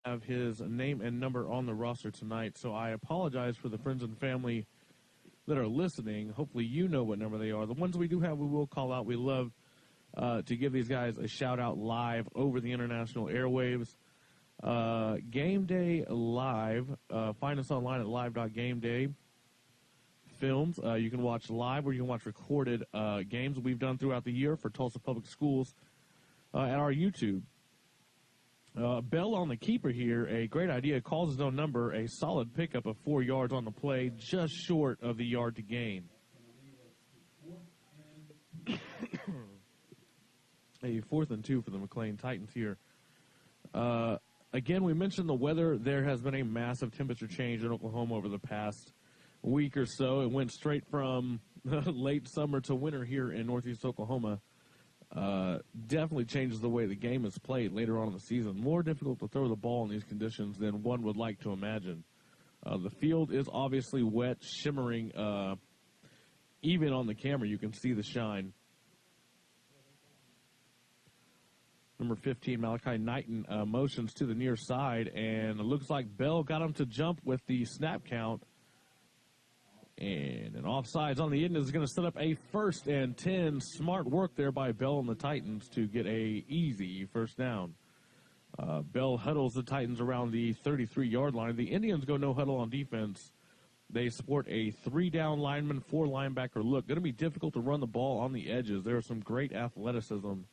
have his name and number on the roster tonight, so I apologize for the friends and family that are listening. Hopefully you know what number they are. The ones we do have, we will call out. We love to give these guys a shout-out live over the international airwaves. Game Day Live. Find us online at live.gameday. Films. You can watch live or you can watch recorded games we've done throughout the year for Tulsa Public Schools at our YouTube. Bell on the keeper here, a great idea, calls his own number, a solid pickup of 4 yards on the play, just short of the yard to gain. A 4th and 2 for the McLean Titans here. Again, we mentioned the weather. There has been a massive temperature change in Oklahoma over the past week or so. It went straight from late summer to winter here in northeast Oklahoma. Definitely changes the way the game is played later on in the season. More difficult to throw the ball in these conditions than one would like to imagine. The field is obviously wet, shimmering. Even on the camera, you can see the shine. Number 15, Malachi Knighton, motions to the near side, and it looks like Bell got him to jump with the snap count. And an offsides on the end is going to set up a 1st and 10. Smart work there by Bell and the Titans to get a easy first down. Bell huddles the Titans around the 33-yard line. The Indians go no huddle on defense. They sport a 3-down lineman, 4 linebacker look. Going to be difficult to run the ball on the edges. There is some great athleticism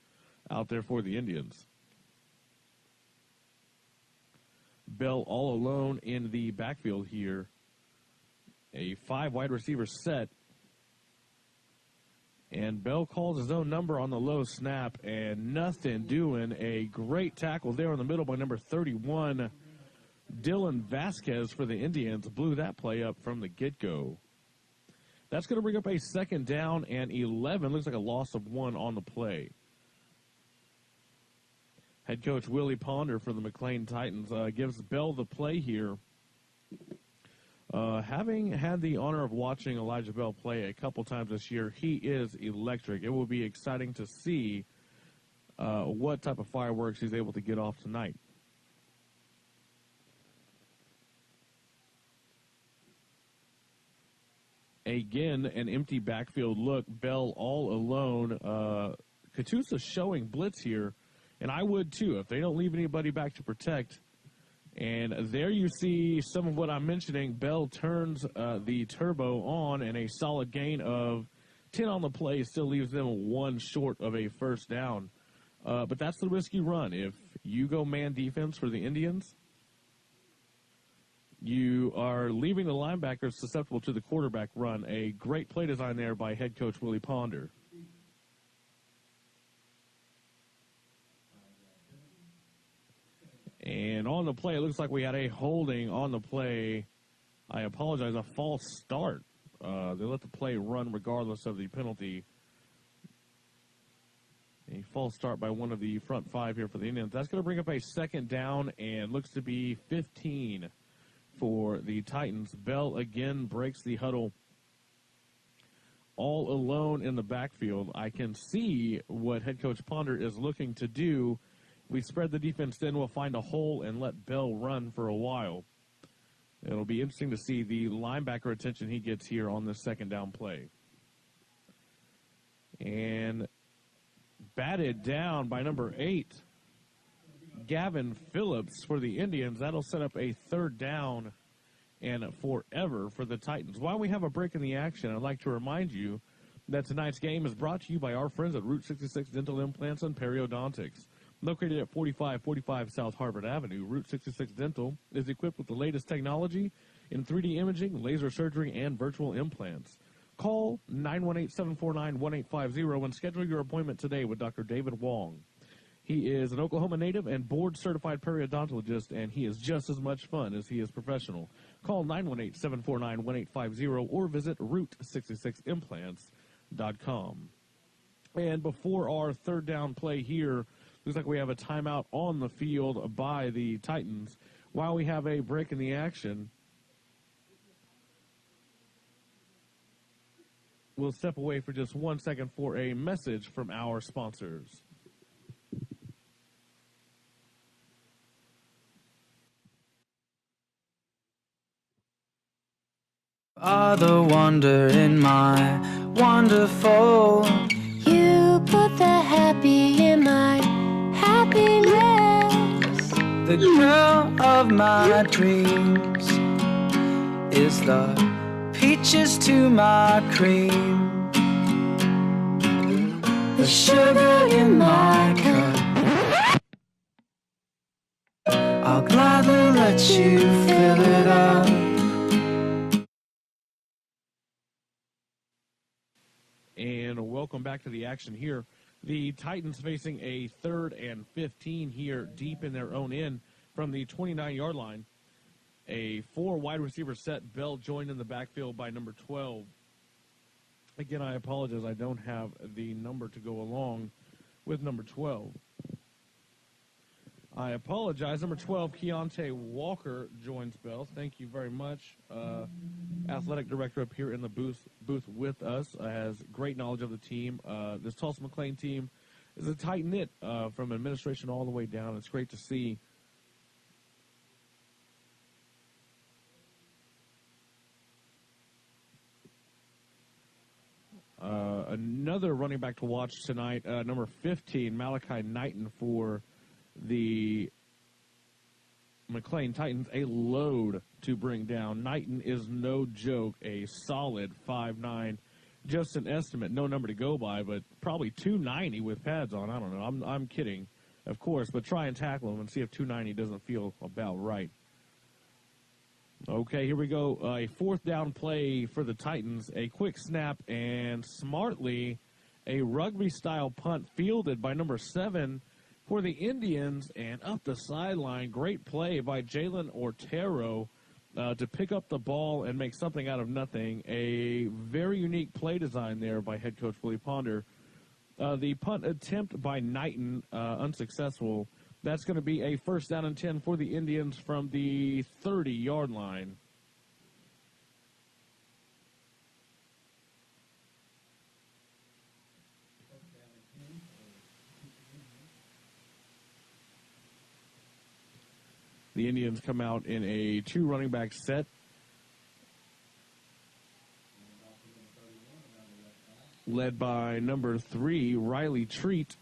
out there for the Indians. Bell all alone in the backfield here. A 5 wide receiver set. And Bell calls his own number on the low snap, and nothing doing. A great tackle there in the middle by number 31. Dylan Vasquez for the Indians blew that play up from the get-go. That's going to bring up a 2nd down and 11. Looks like a loss of 1 on the play. Head coach Willie Ponder for the McLean Titans gives Bell the play here. Having had the honor of watching Elijah Bell play a couple times this year, he is electric. It will be exciting to see what type of fireworks he's able to get off tonight. Again, an empty backfield look. Bell all alone. Catoosa showing blitz here, and I would too if they don't leave anybody back to protect. And there you see some of what I'm mentioning. Bell turns the turbo on, and a solid gain of 10 on the play still leaves them 1 short of a first down. But that's the risk you run. If you go man defense for the Indians, you are leaving the linebackers susceptible to the quarterback run. A great play design there by head coach Willie Ponder. And on the play, it looks like we had a holding on the play. I apologize, a false start. They let the play run regardless of the penalty. A false start by one of the front 5 here for the Indians. That's going to bring up a 2nd down and looks to be 15 for the Titans. Bell again breaks the huddle all alone in the backfield. I can see what head coach Ponder is looking to do. We spread the defense, then we'll find a hole and let Bell run for a while. It'll be interesting to see the linebacker attention he gets here on this 2nd down play. And batted down by number 8, Gavin Phillips for the Indians. That'll set up a 3rd down and forever for the Titans. While we have a break in the action, I'd like to remind you that tonight's game is brought to you by our friends at Route 66 Dental Implants and Periodontics. Located at 4545 South Harvard Avenue, Route 66 Dental is equipped with the latest technology in 3D imaging, laser surgery, and virtual implants. Call 918-749-1850 and schedule your appointment today with Dr. David Wong. He is an Oklahoma native and board-certified periodontologist, and he is just as much fun as he is professional. Call 918-749-1850 or visit Route66Implants.com. And before our 3rd down play here, looks like we have a timeout on the field by the Titans. While we have a break in the action, we'll step away for just 1 second for a message from our sponsors. Are the wonder in my wonderful. You put the happy in my happiness. The girl of my dreams is the peaches to my cream. The sugar in my cup, I'll gladly let you fill it up. And welcome back to the action here. The Titans facing a 3rd and 15 here deep in their own end from the 29-yard line. A 4 wide receiver set. Bell joined in the backfield by number 12. Again, I apologize. I don't have the number to go along with number 12. I apologize. Number 12, Keontae Walker joins Bell. Thank you very much. Athletic director up here in the booth with us, has great knowledge of the team. This Tulsa McLain team is a tight-knit from administration all the way down. It's great to see. Another running back to watch tonight, number 15, Malachi Knighton for the McLain Titans, a load to bring down. Knighton is no joke, a solid 5'9", just an estimate, no number to go by, but probably 290 with pads on. I don't know. I'm kidding, of course, but try and tackle him and see if 290 doesn't feel about right. Okay, here we go. A 4th down play for the Titans. A quick snap and smartly a rugby-style punt fielded by number 7 for the Indians and up the sideline. Great play by Jalen Ortero to pick up the ball and make something out of nothing. A very unique play design there by head coach Willie Ponder. The punt attempt by Knighton unsuccessful. That's going to be a 1st down and 10 for the Indians from the 30-yard line. The Indians come out in a 2 running back set. Led by number 3, Riley Treat.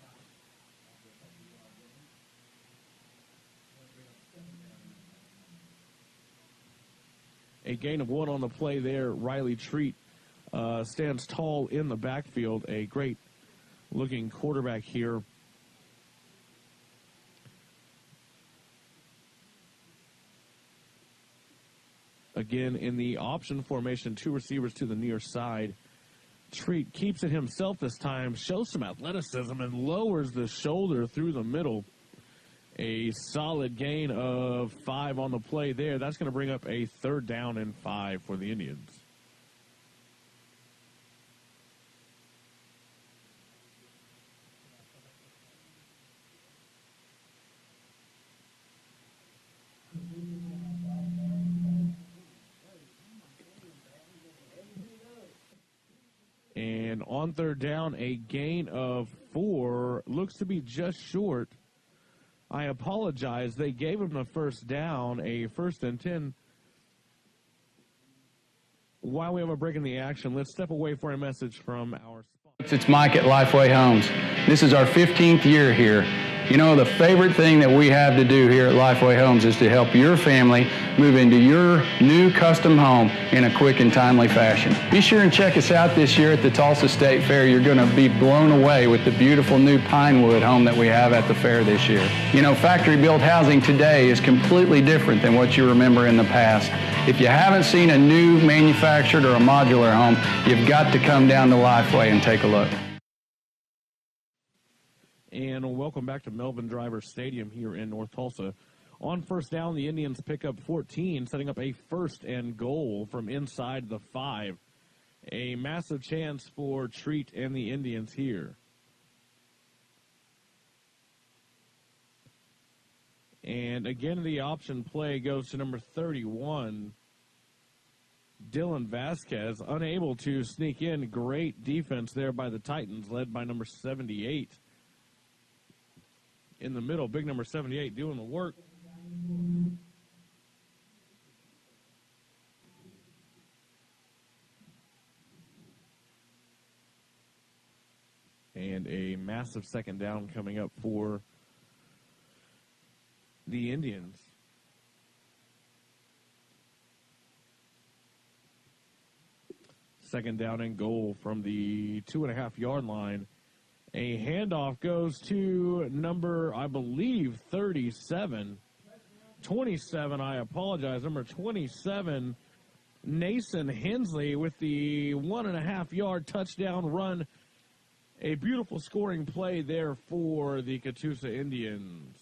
A gain of 1 on the play there. Riley Treat stands tall in the backfield. A great-looking quarterback here. Again, in the option formation, 2 receivers to the near side. Treat keeps it himself this time, shows some athleticism, and lowers the shoulder through the middle. A solid gain of 5 on the play there. That's going to bring up a 3rd down and 5 for the Indians. And on 3rd down, a gain of 4. Looks to be just short. I apologize. They gave him the 1st down, a 1st and 10. While we have a break in the action, let's step away for a message from our sponsor. It's Mike at Lifeway Homes. This is our 15th year here. You know, the favorite thing that we have to do here at Lifeway Homes is to help your family move into your new custom home in a quick and timely fashion. Be sure and check us out this year at the Tulsa State Fair. You're going to be blown away with the beautiful new Pinewood home that we have at the fair this year. You know, factory-built housing today is completely different than what you remember in the past. If you haven't seen a new manufactured or a modular home, you've got to come down to Lifeway and take a look. And welcome back to Melvin Driver Stadium here in North Tulsa. On 1st down, the Indians pick up 14, setting up a 1st and goal from inside the 5. A massive chance for Treat and the Indians here. And again, the option play goes to number 31, Dylan Vasquez, unable to sneak in. Great defense there by the Titans, led by number 78. In the middle, big number 78 doing the work. And a massive second down coming up for the Indians. Second down and goal from the 2.5-yard line. A handoff goes to number, I believe, 37. 27, I apologize. Number 27, Nason Hensley with the 1.5-yard touchdown run. A beautiful scoring play there for the Catoosa Indians.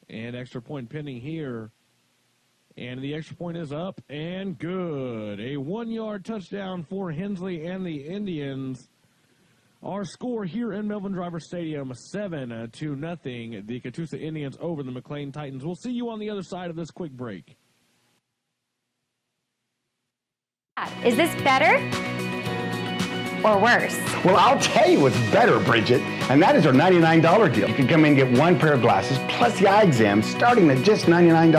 And extra point pending here. And the extra point is up and good. A 1-yard touchdown for Hensley and the Indians. Our score here in Melvin Driver Stadium, 7-0. The Catoosa Indians over the McLean Titans. We'll see you on the other side of this quick break. Is this better or worse? Well, I'll tell you what's better, Bridget, and that is our $99 deal. You can come in and get one pair of glasses plus the eye exam starting at just $99.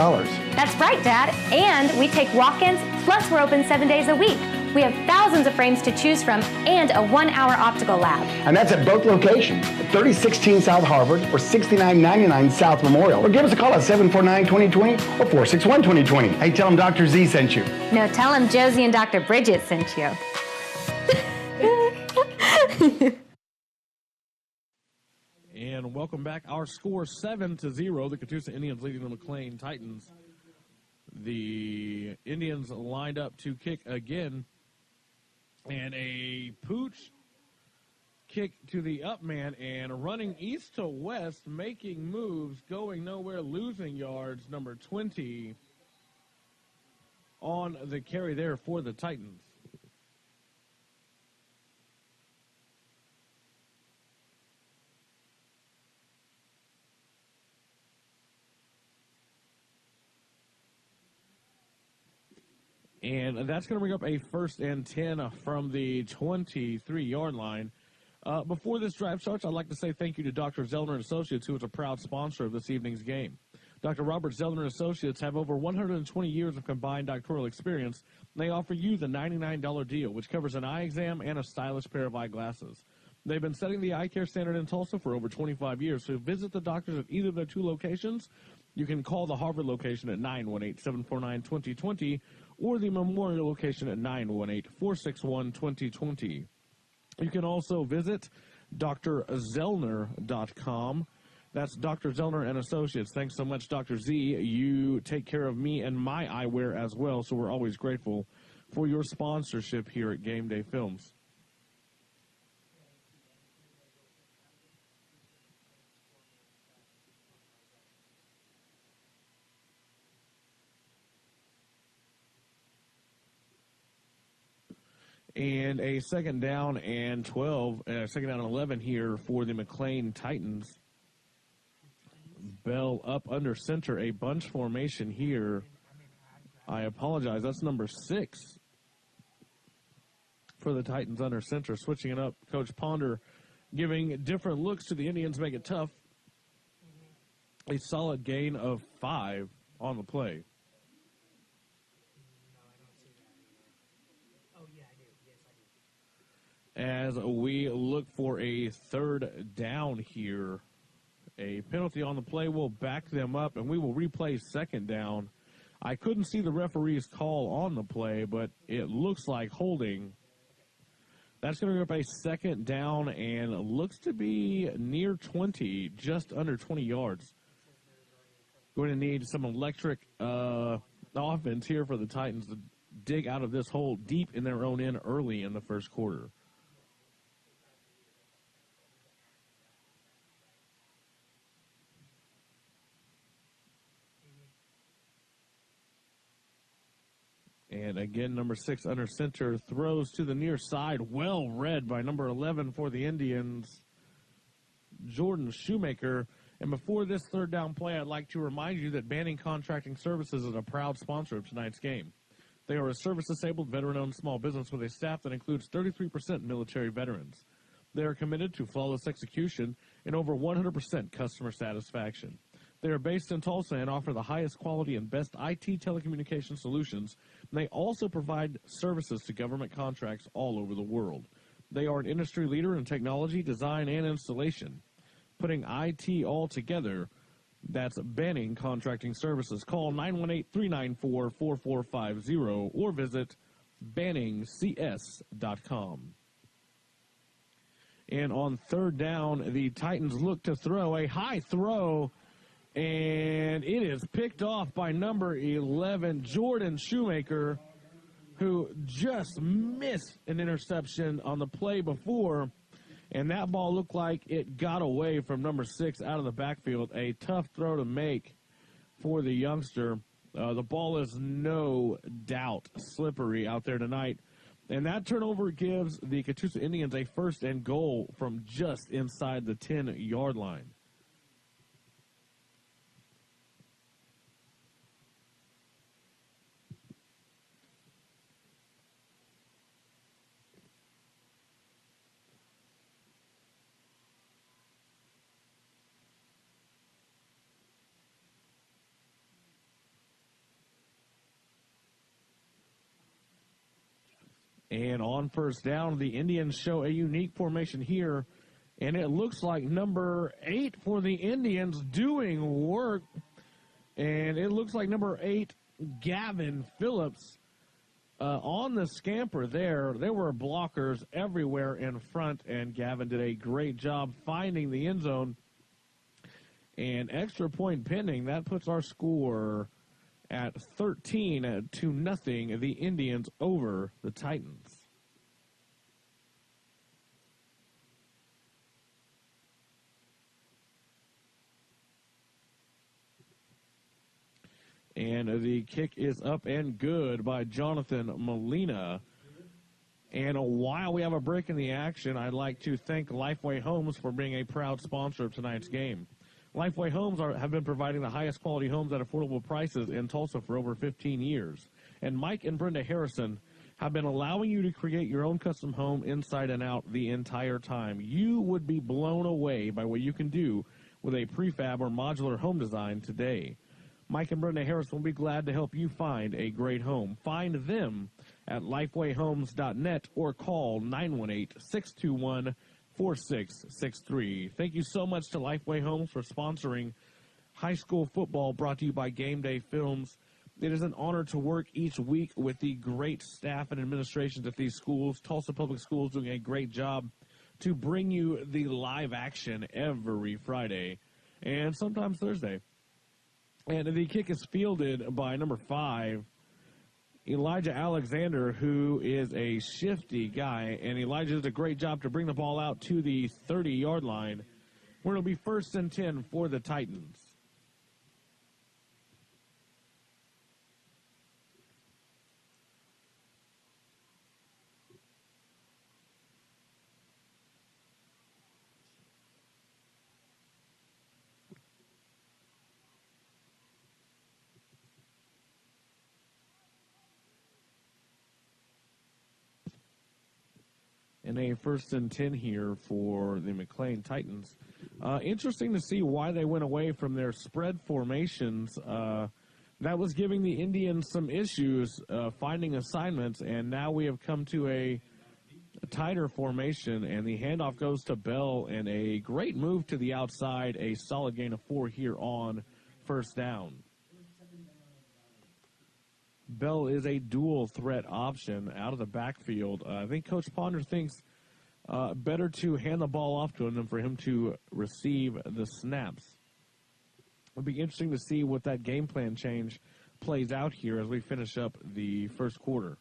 That's right, Dad. And we take walk-ins, plus we're open 7 days a week. We have thousands of frames to choose from and a 1-hour optical lab. And that's at both locations, 3016 South Harvard or 6999 South Memorial. Or give us a call at 749-2020 or 461-2020. Hey, tell them Dr. Z sent you. No, tell him Josie and Dr. Bridget sent you. And welcome back. Our score 7-0. The Catoosa Indians leading the McLean Titans. The Indians lined up to kick again. And a pooch kick to the up man and running east to west, making moves, going nowhere, losing yards. Number 20 on the carry there for the Titans. And that's going to bring up a 1st and 10 from the 23-yard line. Before this drive starts, I'd like to say thank you to Dr. Zellner & Associates, who is a proud sponsor of this evening's game. Dr. Robert Zellner & Associates have over 120 years of combined doctoral experience. They offer you the $99 deal, which covers an eye exam and a stylish pair of eyeglasses. They've been setting the eye care standard in Tulsa for over 25 years, so visit the doctors at either of their 2 locations. You can call the Harvard location at 918-749-2020 or the Memorial location at 918-461-2020. You can also visit drzellner.com. That's Dr. Zellner and Associates. Thanks so much, Dr. Z. You take care of me and my eyewear as well, so we're always grateful for your sponsorship here at Game Day Films. And a second down and 11 here for the McLean Titans. Bell up under center, a bunch formation here. I apologize, that's number 6 for the Titans under center. Switching it up, Coach Ponder giving different looks to the Indians, make it tough. A solid gain of 5 on the play. As we look for a 3rd down here, a penalty on the play will back them up, and we will replay 2nd down. I couldn't see the referee's call on the play, but it looks like holding. That's going to be up a 2nd down and looks to be near 20, just under 20 yards. Going to need some electric offense here for the Titans to dig out of this hole deep in their own end early in the first quarter. And again, number 6 under center throws to the near side. Well read by number 11 for the Indians, Jordan Shoemaker. And before this 3rd down play, I'd like to remind you that Banning Contracting Services is a proud sponsor of tonight's game. They are a service-disabled, veteran-owned small business with a staff that includes 33% military veterans. They are committed to flawless execution and over 100% customer satisfaction. They are based in Tulsa and offer the highest quality and best IT telecommunication solutions. And they also provide services to government contracts all over the world. They are an industry leader in technology, design, and installation. Putting IT all together, that's Banning Contracting Services. Call 918-394-4450 or visit BanningCS.com. And on third down, the Titans look to throw a high throw, and it is picked off by number 11, Jordan Shoemaker, who just missed an interception on the play before, and that ball looked like it got away from number 6 out of the backfield. A tough throw to make for the youngster. The ball is no doubt slippery out there tonight. And that turnover gives the Catoosa Indians a first and goal from just inside the 10-yard line. And on first down, the Indians show a unique formation here. And it looks like number 8 for the Indians doing work. And it looks like number 8, Gavin Phillips, on the scamper there. There were blockers everywhere in front, and Gavin did a great job finding the end zone. And extra point pending. That puts our score at 13-0, the Indians over the Titans. And the kick is up and good by Jonathan Molina. And while we have a break in the action, I'd like to thank Lifeway Homes for being a proud sponsor of tonight's game. Lifeway Homes have been providing the highest quality homes at affordable prices in Tulsa for over 15 years. And Mike and Brenda Harrison have been allowing you to create your own custom home inside and out the entire time. You would be blown away by what you can do with a prefab or modular home design today. Mike and Brenda Harrison will be glad to help you find a great home. Find them at lifewayhomes.net or call 918-621-4663. Thank you so much to Lifeway Homes for sponsoring high school football, brought to you by Game Day Films. It is an honor to work each week with the great staff and administrations at these schools. Tulsa Public Schools doing a great job to bring you the live action every Friday and sometimes Thursday. And the kick is fielded by number 5, Elijah Alexander, who is a shifty guy, and Elijah does a great job to bring the ball out to the 30-yard line, where it'll be 1st and 10 for the Titans. And a 1st and 10 here for the McLean Titans. Interesting to see why they went away from their spread formations. That was giving the Indians some issues finding assignments, and now we have come to a tighter formation, and the handoff goes to Bell, and a great move to the outside, a solid gain of 4 here on 1st down. Bell is a dual threat option out of the backfield. I think Coach Ponder thinks better to hand the ball off to him than for him to receive the snaps. It'll be interesting to see what that game plan change plays out here as we finish up the first quarter.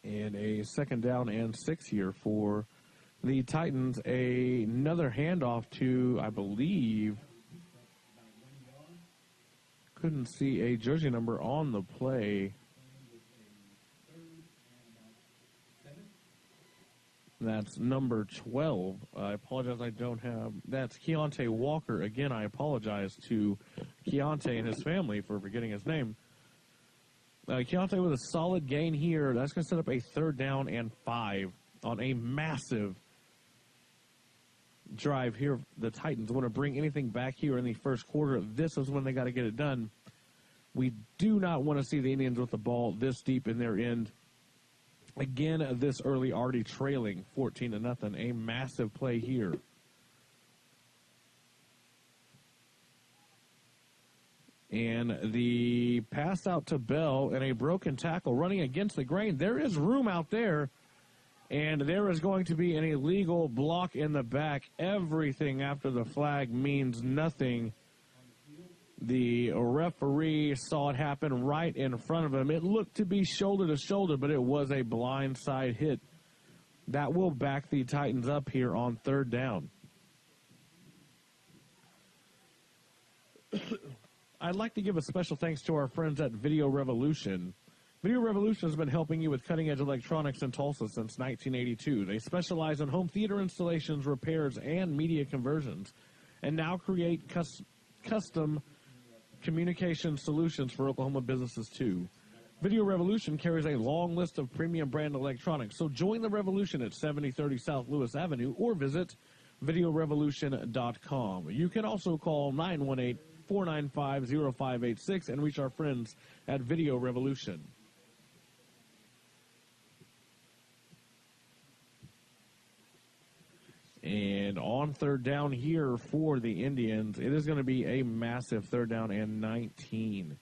And a 2nd down and 6 here for the Titans. Another handoff to, I believe, couldn't see a jersey number on the play. That's number 12. I apologize, I don't have... That's Keontae Walker. Again, I apologize to Keontae and his family for forgetting his name. Keontae with a solid gain here. That's going to set up a 3rd down and 5 on a massive drive here. The Titans want to bring anything back here in the first quarter. This is when they got to get it done. We do not want to see the Indians with the ball this deep in their end. Again, this early, already trailing 14-0. A massive play here. And the pass out to Bell and a broken tackle running against the grain. There is room out there, and there is going to be an illegal block in the back. Everything after the flag means nothing. The referee saw it happen right in front of him. It looked to be shoulder to shoulder, but it was a blindside hit. That will back the Titans up here on 3rd down. I'd like to give a special thanks to our friends at Video Revolution. Video Revolution has been helping you with cutting-edge electronics in Tulsa since 1982. They specialize in home theater installations, repairs, and media conversions, and now create custom communication solutions for Oklahoma businesses, too. Video Revolution carries a long list of premium brand electronics, so join the revolution at 7030 South Lewis Avenue or visit videorevolution.com. You can also call 918-495-0586 and reach our friends at Video Revolution. And on 3rd down here for the Indians, it is going to be a massive 3rd down and 19.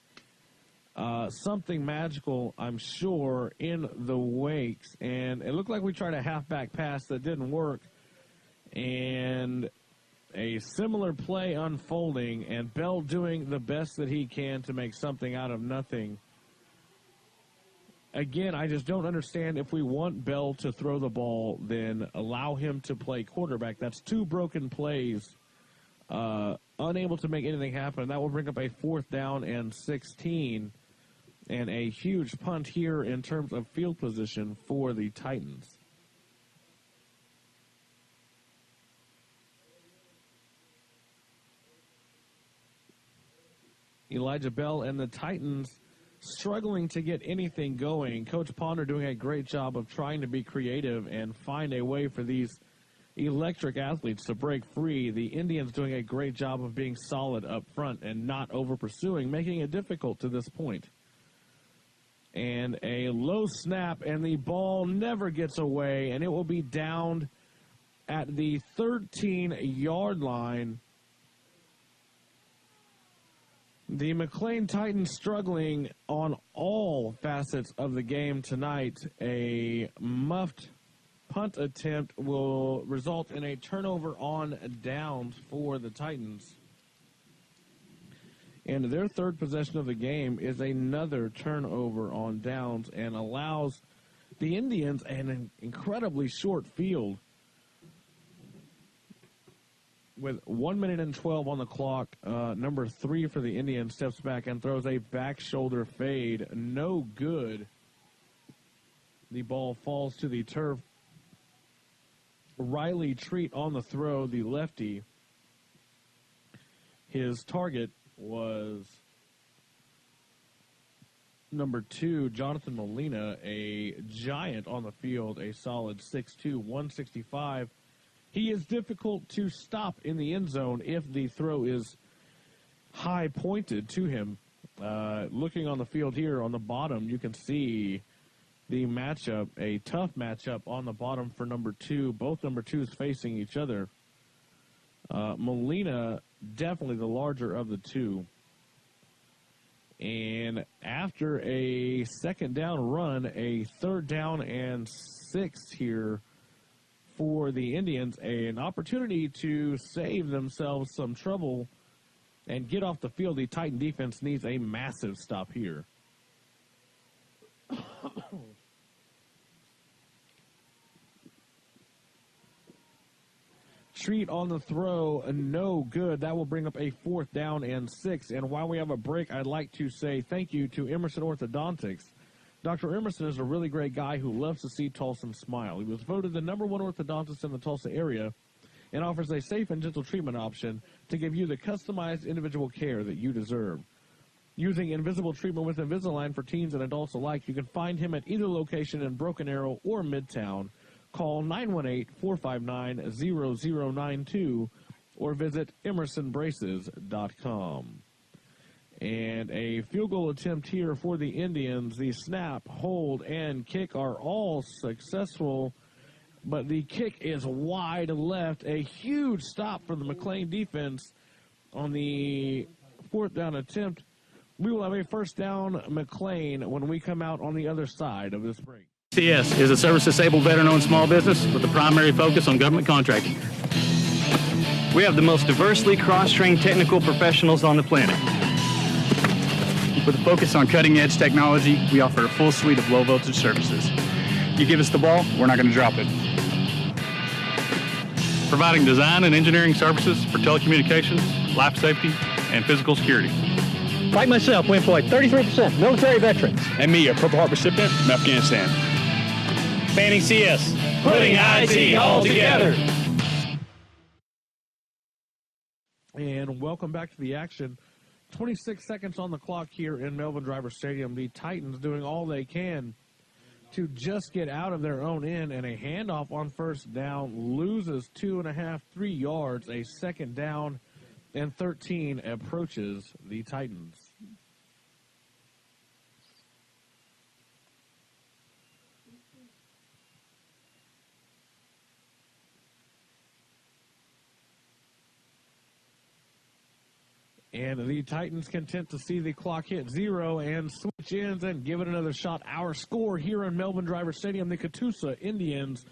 Something magical, I'm sure, in the wakes. And it looked like we tried a halfback pass that didn't work. And a similar play unfolding, and Bell doing the best that he can to make something out of nothing. Again, I just don't understand. If we want Bell to throw the ball, then allow him to play quarterback. That's 2 broken plays, unable to make anything happen. That will bring up a 4th down and 16, and a huge punt here in terms of field position for the Titans. Elijah Bell and the Titans struggling to get anything going. Coach Ponder doing a great job of trying to be creative and find a way for these electric athletes to break free. The Indians doing a great job of being solid up front and not over-pursuing, making it difficult to this point. And a low snap, and the ball never gets away, and it will be downed at the 13-yard line. The McLean Titans struggling on all facets of the game tonight. A muffed punt attempt will result in a turnover on downs for the Titans. And their 3rd possession of the game is another turnover on downs and allows the Indians an incredibly short field. With 1 minute and 12 on the clock, number 3 for the Indians steps back and throws a back shoulder fade. No good. The ball falls to the turf. Riley Treat on the throw, the lefty. His target was number 2, Jonathan Molina, a giant on the field, a solid 6'2", 165. He is difficult to stop in the end zone if the throw is high pointed to him. Looking on the field here on the bottom, you can see the matchup, a tough matchup on the bottom for number 2. Both number 2s facing each other. Molina, definitely the larger of the 2. And after a 2nd down run, a 3rd down and 6 here for the Indians, an opportunity to save themselves some trouble and get off the field. The Titan defense needs a massive stop here. Treat on the throw, no good. That will bring up a 4th down and 6. And while we have a break, I'd like to say thank you to Emerson Orthodontics. Dr. Emerson is a really great guy who loves to see Tulsans smile. He was voted the #1 orthodontist in the Tulsa area and offers a safe and gentle treatment option to give you the customized individual care that you deserve. Using invisible treatment with Invisalign for teens and adults alike, you can find him at either location in Broken Arrow or Midtown. Call 918-459-0092 or visit emersonbraces.com. And a field goal attempt here for the Indians. The snap, hold, and kick are all successful, but the kick is wide left. A huge stop for the McLain defense on the 4th down attempt. We will have a first down McLain when we come out on the other side of this break. CS is a service-disabled veteran-owned small business with a primary focus on government contracting. We have the most diversely cross-trained technical professionals on the planet. With a focus on cutting-edge technology, we offer a full suite of low-voltage services. You give us the ball, we're not going to drop it. Providing design and engineering services for telecommunications, life safety, and physical security. Like myself, we employ 33% military veterans. And me, a Purple Heart recipient from Afghanistan. Fanning CS, putting IT all together. And welcome back to the action. 26 seconds on the clock here in Melvin Driver Stadium. The Titans doing all they can to just get out of their own end, and a handoff on first down loses 2.5, 3 yards. A second down and 13 approaches the Titans. And the Titans content to see the clock hit 0 and switch ends and give it another shot. Our score here in Melvin Driver Stadium, the Catoosa Indians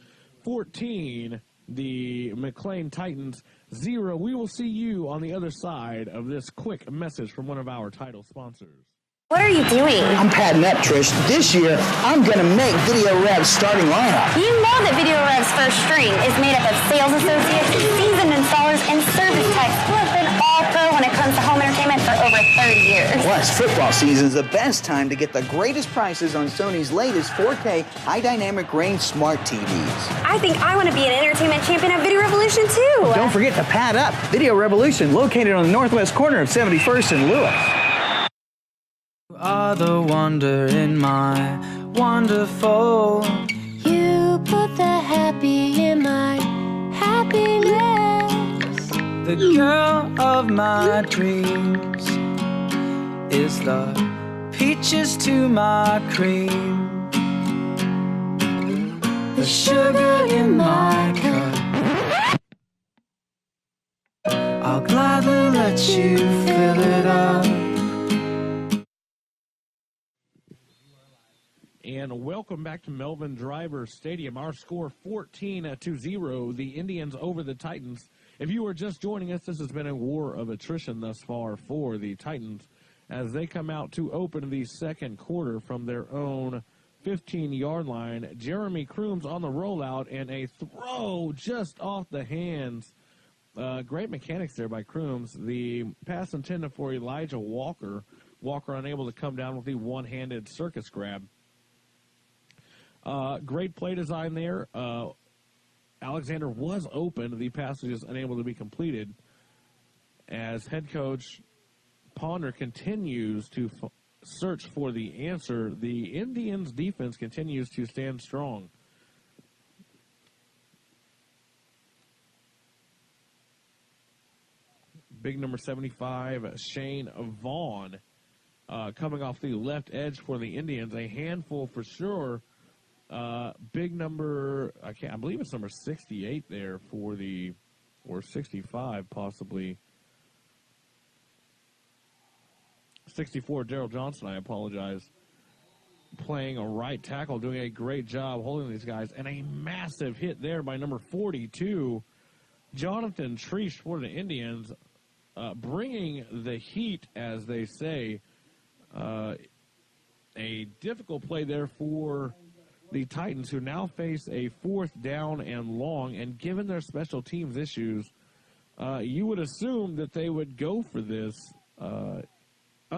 14, the McLain Titans 0. We will see you on the other side of this quick message from one of our title sponsors. What are you doing? I'm padding up, Trish. This year, I'm going to make Video Rev's starting lineup. You know that Video Rev's first string is made up of sales associates, seasoned installers, and service techs who have been all pro when it comes to home entertainment for over 30 years. Plus, football season is the best time to get the greatest prices on Sony's latest 4K high dynamic range smart TVs. I think I want to be an entertainment champion at Video Revolution too. Don't forget to pad up. Video Revolution, located on the northwest corner of 71st and Lewis. You are the wonder in my wonderful. You put the happy in my happiness. The girl of my dreams is the peaches to my cream. The sugar in my cup, I'll gladly let you fill it up. And welcome back to Melvin Driver Stadium. Our score 14-0. The Indians over the Titans. If you are just joining us, this has been a war of attrition thus far for the Titans as they come out to open the second quarter from their own 15-yard line. Jeremy Crooms on the rollout and a throw just off the hands. Great mechanics there by Crooms. The pass intended for Elijah Walker. Walker unable to come down with the one-handed circus grab. Great play design there. Alexander was open. The pass was just unable to be completed as head coach Ponder continues to search for the answer. The Indians' defense continues to stand strong. Big number 75, Shane Vaughn, coming off the left edge for the Indians. A handful for sure. Big number, I believe it's number 68 there for the, or 65 possibly. 64, Daryl Johnson, I apologize. Playing a right tackle, doing a great job holding these guys. And a massive hit there by number 42, Jonathan Treesh for the Indians, bringing the heat, as they say. A difficult play there for the Titans, who now face a fourth down and long, and given their special teams issues, you would assume that they would go for this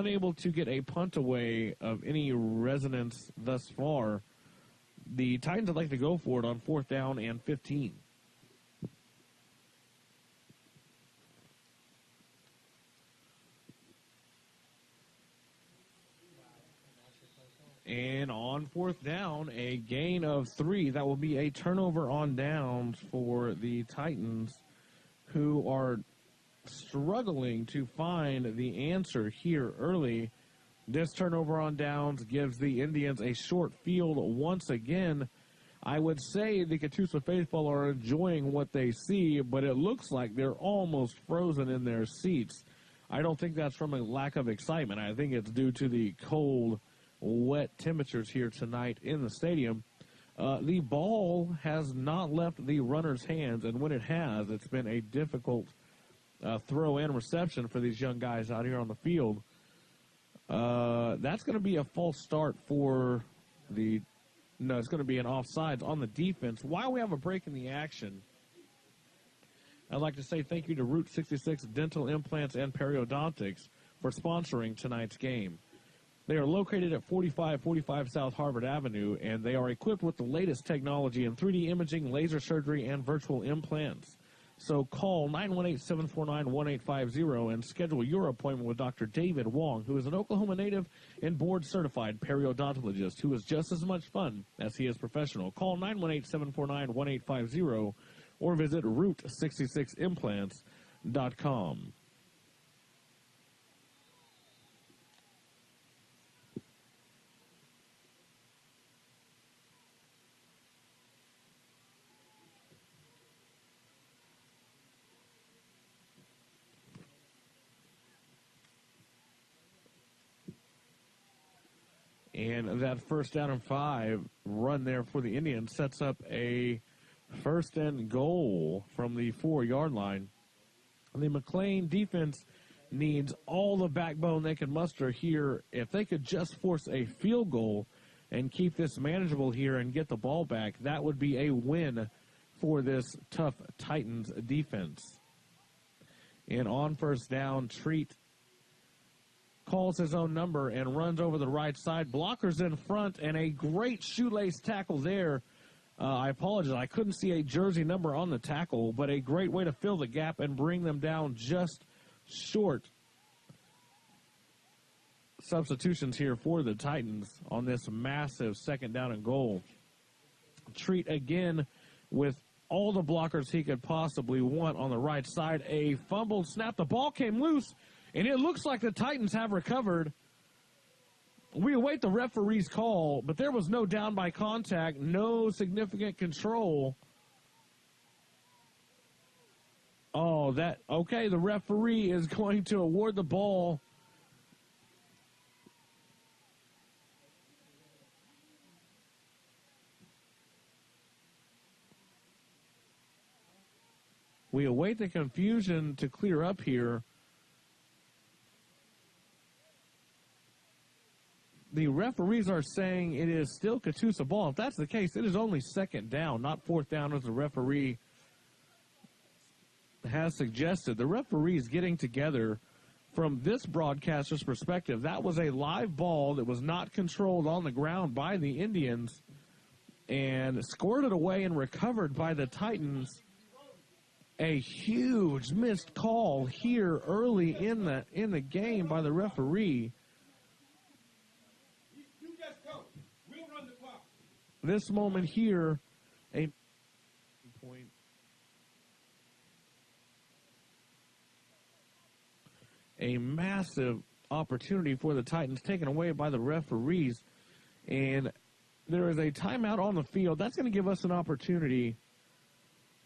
unable to get a punt away of any resonance thus far. The Titans would like to go for it on 4th down and 15. And on 4th down, a gain of 3. That will be a turnover on downs for the Titans, who are struggling to find the answer here early. This turnover on downs gives the Indians a short field once again. I would say the Catoosa faithful are enjoying what they see, but it looks like they're almost frozen in their seats. I don't think that's from a lack of excitement. I think it's due to the cold, wet temperatures here tonight in the stadium. The ball has not left the runner's hands, and when it has, it's been a difficult throw and reception for these young guys out here on the field. That's going to be a false start for the... No, it's going to be an offsides on the defense. While we have a break in the action, I'd like to say thank you to Route 66 Dental Implants and Periodontics for sponsoring tonight's game. They are located at 4545 South Harvard Avenue, and they are equipped with the latest technology in 3D imaging, laser surgery, and virtual implants. So call 918-749-1850 and schedule your appointment with Dr. David Wong, who is an Oklahoma native and board-certified periodontologist who is just as much fun as he is professional. Call 918-749-1850 or visit Route66Implants.com. And that 1st down and 5 run there for the Indians sets up a 1st and goal from the 4-yard line. The McLean defense needs all the backbone they can muster here. If they could just force a field goal and keep this manageable here and get the ball back, that would be a win for this tough Titans defense. And on 1st down, Treat calls his own number and runs over the right side. Blockers in front, and a great shoelace tackle there. I apologize, I couldn't see a jersey number on the tackle, but a great way to fill the gap and bring them down just short. Substitutions here for the Titans on this massive 2nd down and goal. Treat again with all the blockers he could possibly want on the right side. A fumbled snap. The ball came loose, and it looks like the Titans have recovered. We await the referee's call, but there was no down by contact, no significant control. Okay, the referee is going to award the ball. We await the confusion to clear up here. The referees are saying it is still Catoosa ball. If that's the case, it is only 2nd down, not 4th down as the referee has suggested. The referees getting together from this broadcaster's perspective. That was a live ball that was not controlled on the ground by the Indians and squirted away and recovered by the Titans. A huge missed call here early in the game by the referee. This moment here, a massive opportunity for the Titans taken away by the referees, and there is a timeout on the field. That's going to give us an opportunity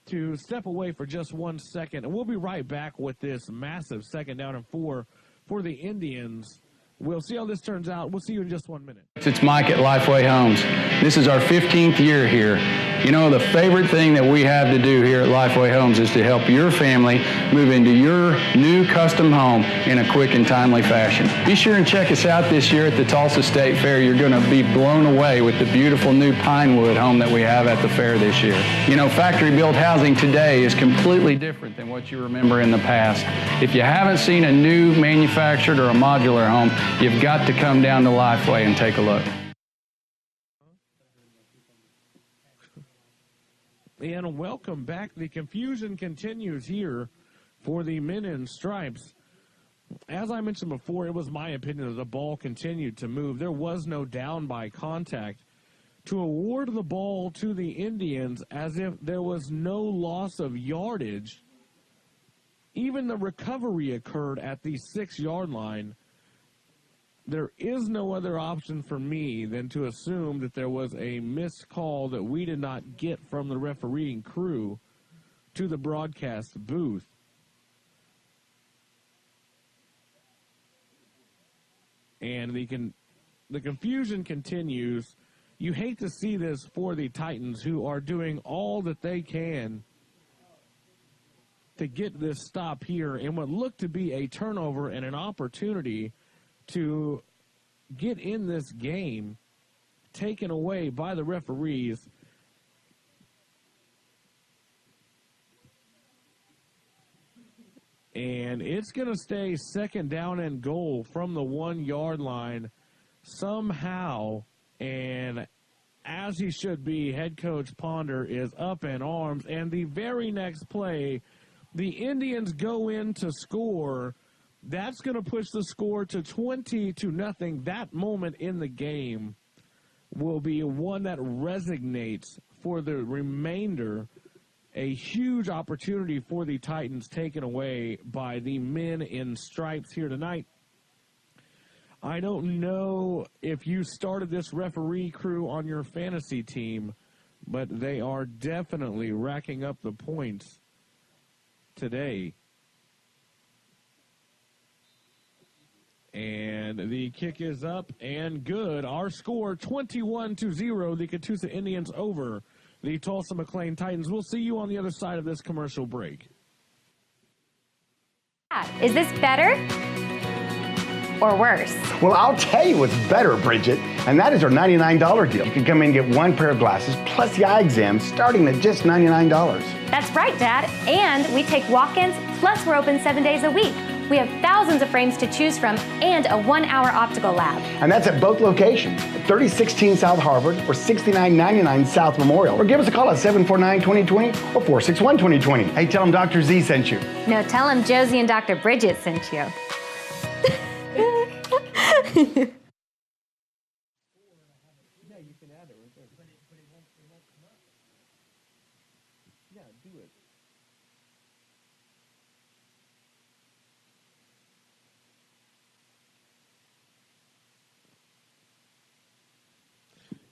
to step away for just 1 second, and we'll be right back with this massive 2nd down and 4 for the Indians. We'll see how this turns out. We'll see you in just 1 minute. It's Mike at Lifeway Homes. This is our 15th year here. You know, the favorite thing that we have to do here at Lifeway Homes is to help your family move into your new custom home in a quick and timely fashion. Be sure and check us out this year at the Tulsa State Fair. You're going to be blown away with the beautiful new Pinewood home that we have at the fair this year. You know, factory-built housing today is completely different than what you remember in the past. If you haven't seen a new manufactured or a modular home, you've got to come down to Lifeway and take a look. And welcome back. The confusion continues here for the men in stripes. As I mentioned before, it was my opinion that the ball continued to move. There was no down by contact. To award the ball to the Indians as if there was no loss of yardage, even the recovery occurred at the 6-yard line. There is no other option for me than to assume that there was a missed call that we did not get from the refereeing crew to the broadcast booth. And the confusion continues. You hate to see this for the Titans, who are doing all that they can to get this stop here in what looked to be a turnover and an opportunity to get in this game taken away by the referees. And it's going to stay second down and goal from the 1-yard line somehow. And as he should be, head coach Ponder is up in arms. And the very next play, the Indians go in to score. That's going to push the score to 20-0. That moment in the game will be one that resonates for the remainder. A huge opportunity for the Titans taken away by the men in stripes here tonight. I don't know if you started this referee crew on your fantasy team, but they are definitely racking up the points today. And the kick is up and good. Our score, 21-0. The Catoosa Indians over the Tulsa McLain Titans. We'll see you on the other side of this commercial break. Is this better or worse? Well, I'll tell you what's better, Bridget, and that is our $99 deal. You can come in and get one pair of glasses plus the eye exam starting at just $99. That's right, Dad. And we take walk-ins, plus we're open 7 days a week. We have thousands of frames to choose from and a 1-hour optical lab. And that's at both locations, at 3016 South Harvard or 6999 South Memorial. Or give us a call at 749-2020 or 461-2020. Hey, tell them Dr. Z sent you. No, tell him Josie and Dr. Bridget sent you.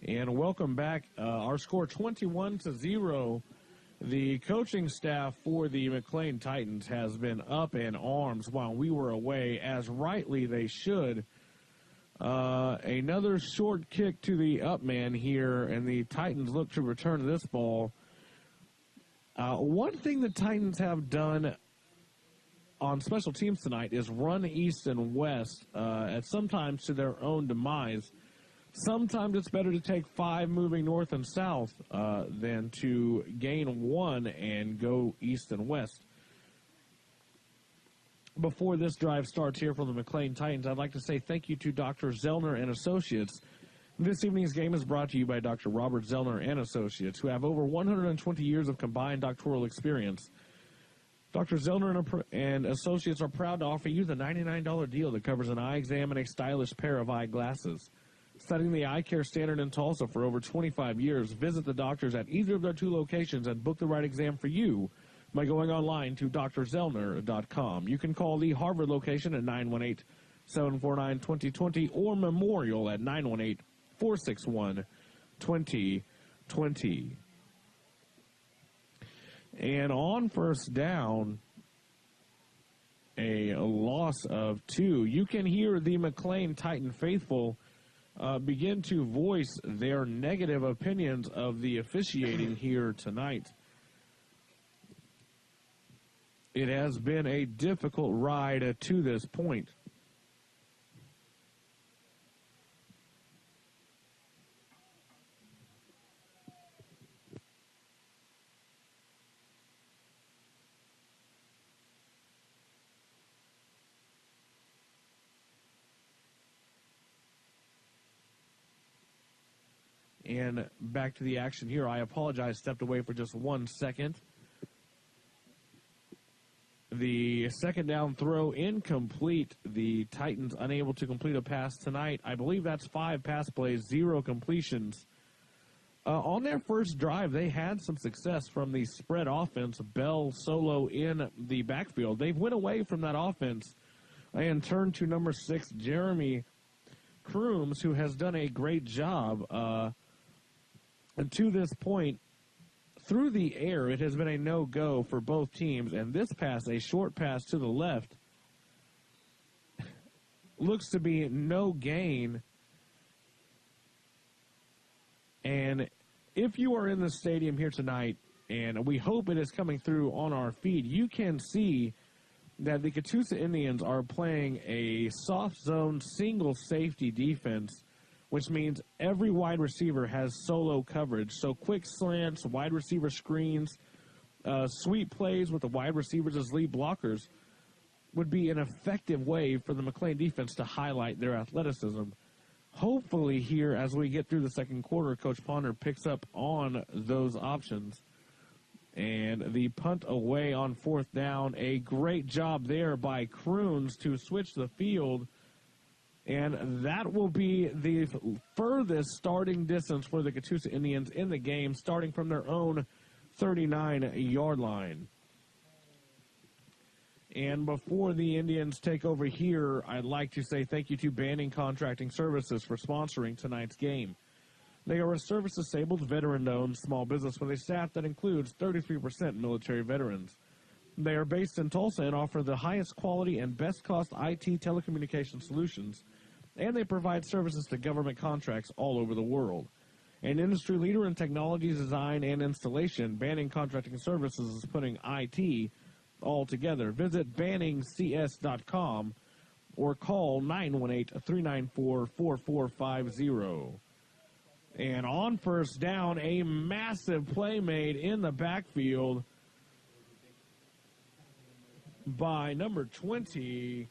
And welcome back. Our score 21-0. The coaching staff for the McLain Titans has been up in arms while we were away, as rightly they should. Another short kick to the up man here, and the Titans look to return this ball. One thing the Titans have done on special teams tonight is run east and west, at sometimes to their own demise. Sometimes it's better to take 5 moving north and south than to gain 1 and go east and west. Before this drive starts here for the McLain Titans, I'd like to say thank you to Dr. Zellner and Associates. This evening's game is brought to you by Dr. Robert Zellner and Associates, who have over 120 years of combined doctoral experience. Dr. Zellner and Associates are proud to offer you the $99 deal that covers an eye exam and a stylish pair of eyeglasses. Studying the eye care standard in Tulsa for over 25 years, visit the doctors at either of their 2 locations and book the right exam for you by going online to drzellner.com. You can call the Harvard location at 918-749-2020 or Memorial at 918-461-2020. And on first down, a loss of 2. You can hear the McLain Titan faithful begin to voice their negative opinions of the officiating here tonight. It has been a difficult ride to this point. And back to the action here. I apologize, stepped away for just 1 second. The second down throw incomplete. The Titans unable to complete a pass tonight. I believe that's 5 pass plays, 0 completions. On their first drive, they had some success from the spread offense, Bell solo in the backfield. They've went away from that offense and turned to number 6, Jeremy Crooms, who has done a great job. And to this point, through the air, it has been a no-go for both teams. And this pass, a short pass to the left, looks to be no gain. And if you are in the stadium here tonight, and we hope it is coming through on our feed, you can see that the Catoosa Indians are playing a soft zone single safety defense, which means every wide receiver has solo coverage. So quick slants, wide receiver screens, sweep plays with the wide receivers as lead blockers would be an effective way for the McLain defense to highlight their athleticism. Hopefully here, as we get through the second quarter, Coach Ponder picks up on those options. And the punt away on 4th down, a great job there by Kroons to switch the field. And that will be the furthest starting distance for the Catoosa Indians in the game, starting from their own 39-yard line. And before the Indians take over here, I'd like to say thank you to Banning Contracting Services for sponsoring tonight's game. They are a service-disabled, veteran-owned small business with a staff that includes 33% military veterans. They are based in Tulsa and offer the highest quality and best cost IT telecommunication solutions, and they provide services to government contracts all over the world. An industry leader in technology design and installation, Banning Contracting Services is putting IT all together. Visit banningcs.com or call 918-394-4450. And on first down, a massive play made in the backfield by number 20.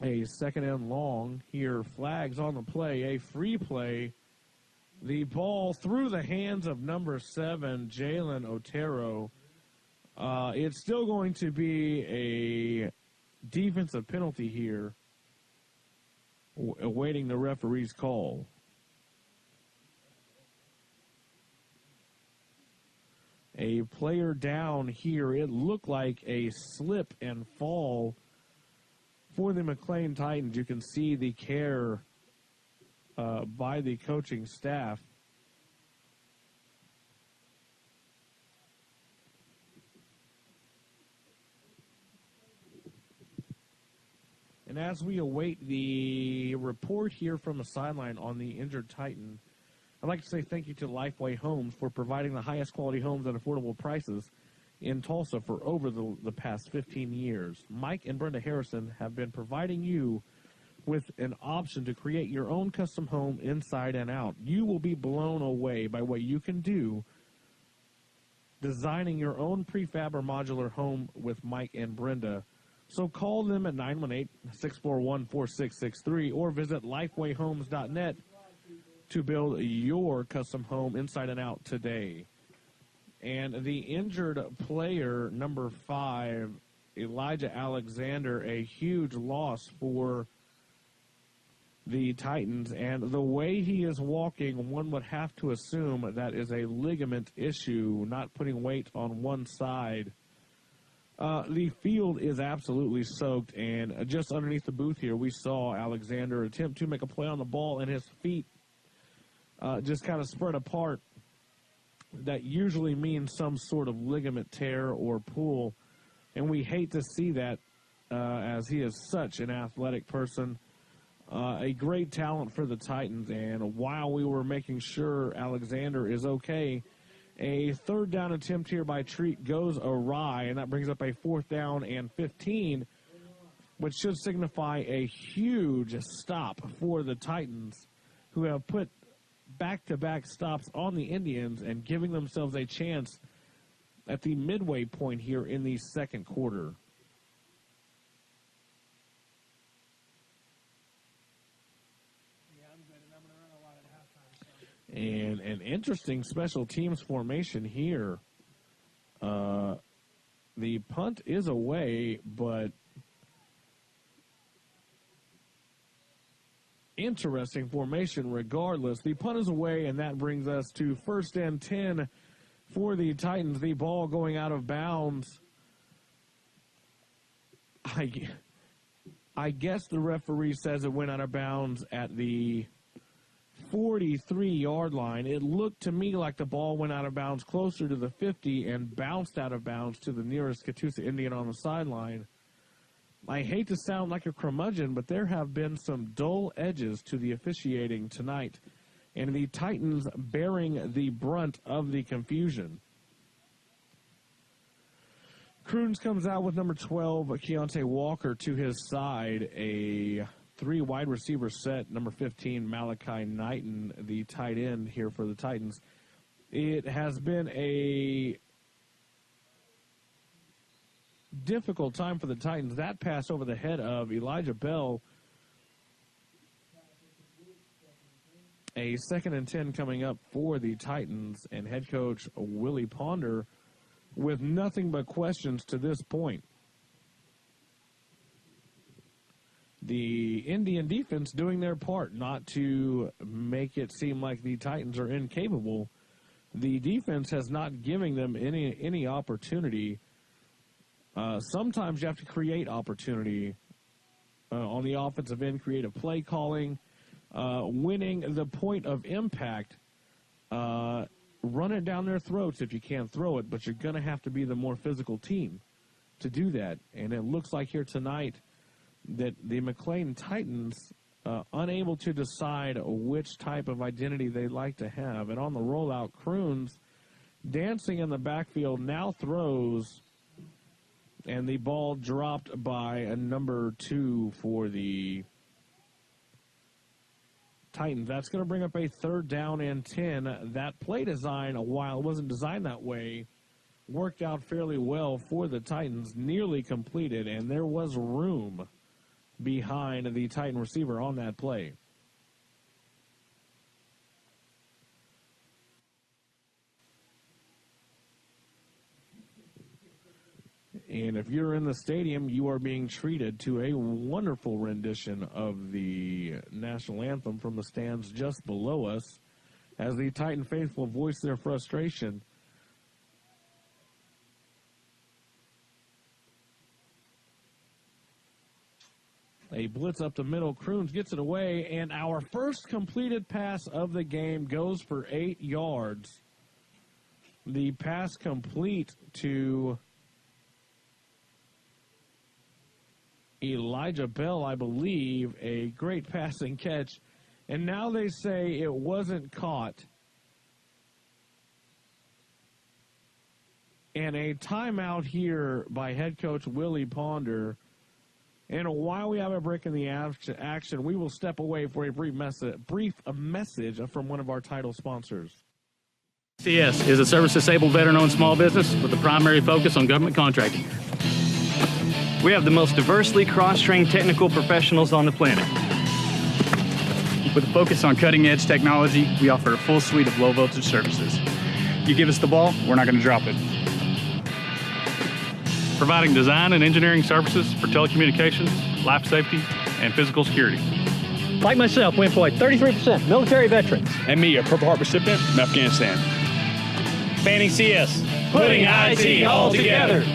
A second and long here. Flags on the play. A free play. The ball through the hands of number 7, Jalen Otero. It's still going to be a defensive penalty here, awaiting the referee's call. A player down here. It looked like a slip and fall for the McLain Titans. You can see the care by the coaching staff. And as we await the report here from the sideline on the injured Titan, I'd like to say thank you to Lifeway Homes for providing the highest quality homes at affordable prices in Tulsa for over the past 15 years. Mike and Brenda Harrison have been providing you with an option to create your own custom home inside and out. You will be blown away by what you can do designing your own prefab or modular home with Mike and Brenda. So call them at 918-641-4663 or visit lifewayhomes.net to build your custom home inside and out today. And the injured player, number 5, Elijah Alexander, a huge loss for the Titans. And the way he is walking, one would have to assume that is a ligament issue, not putting weight on one side. The field is absolutely soaked, and just underneath the booth here, we saw Alexander attempt to make a play on the ball, and his feet just kind of spread apart. That usually means some sort of ligament tear or pull, and we hate to see that as he is such an athletic person, a great talent for the Titans, and while we were making sure Alexander is okay, a third down attempt here by Treat goes awry, and that brings up a 4th down and 15, which should signify a huge stop for the Titans, who have put back-to-back stops on the Indians and giving themselves a chance at the midway point here in the second quarter. And an interesting special teams formation here. The punt is away, but interesting formation regardless. The punt is away, and that brings us to 1st and 10 for the Titans. The ball going out of bounds. I guess the referee says it went out of bounds at the 43-yard line. It looked to me like the ball went out of bounds closer to the 50 and bounced out of bounds to the nearest Catoosa Indian on the sideline. I hate to sound like a curmudgeon, but there have been some dull edges to the officiating tonight, and the Titans bearing the brunt of the confusion. Kroons comes out with number 12, Keontae Walker, to his side. A 3 wide receiver set, number 15, Malachi Knighton, the tight end here for the Titans. It has been a difficult time for the Titans. That pass over the head of Elijah Bell. A 2nd and 10 coming up for the Titans, and head coach Willie Ponder with nothing but questions to this point. The Indian defense doing their part not to make it seem like the Titans are incapable. The defense has not given them any opportunity. Sometimes you have to create opportunity on the offensive end, creative play calling, winning the point of impact, run it down their throats if you can't throw it, but you're going to have to be the more physical team to do that. And it looks like here tonight that the McLean Titans unable to decide which type of identity they'd like to have. And on the rollout, Kroons dancing in the backfield now throws, and the ball dropped by a number 2 for the Titans. That's going to bring up a 3rd down and 10. That play design, while it wasn't designed that way, worked out fairly well for the Titans, nearly completed, and there was room behind the Titan receiver on that play. And if you're in the stadium, you are being treated to a wonderful rendition of the national anthem from the stands just below us as the Titan faithful voice their frustration. A blitz up the middle. Kroons gets it away, and our first completed pass of the game goes for 8 yards. The pass complete to Elijah Bell, I believe, a great passing catch. And now they say it wasn't caught. And a timeout here by head coach Willie Ponder. And while we have a break in the action, we will step away for a brief message from one of our title sponsors. CS is a service-disabled veteran-owned small business with a primary focus on government contracting. We have the most diversely cross-trained technical professionals on the planet. With a focus on cutting-edge technology, we offer a full suite of low-voltage services. You give us the ball, we're not going to drop it. Providing design and engineering services for telecommunications, life safety, and physical security. Like myself, we employ 33% military veterans. And me, a Purple Heart recipient from Afghanistan. Fanning CS, putting IT all together.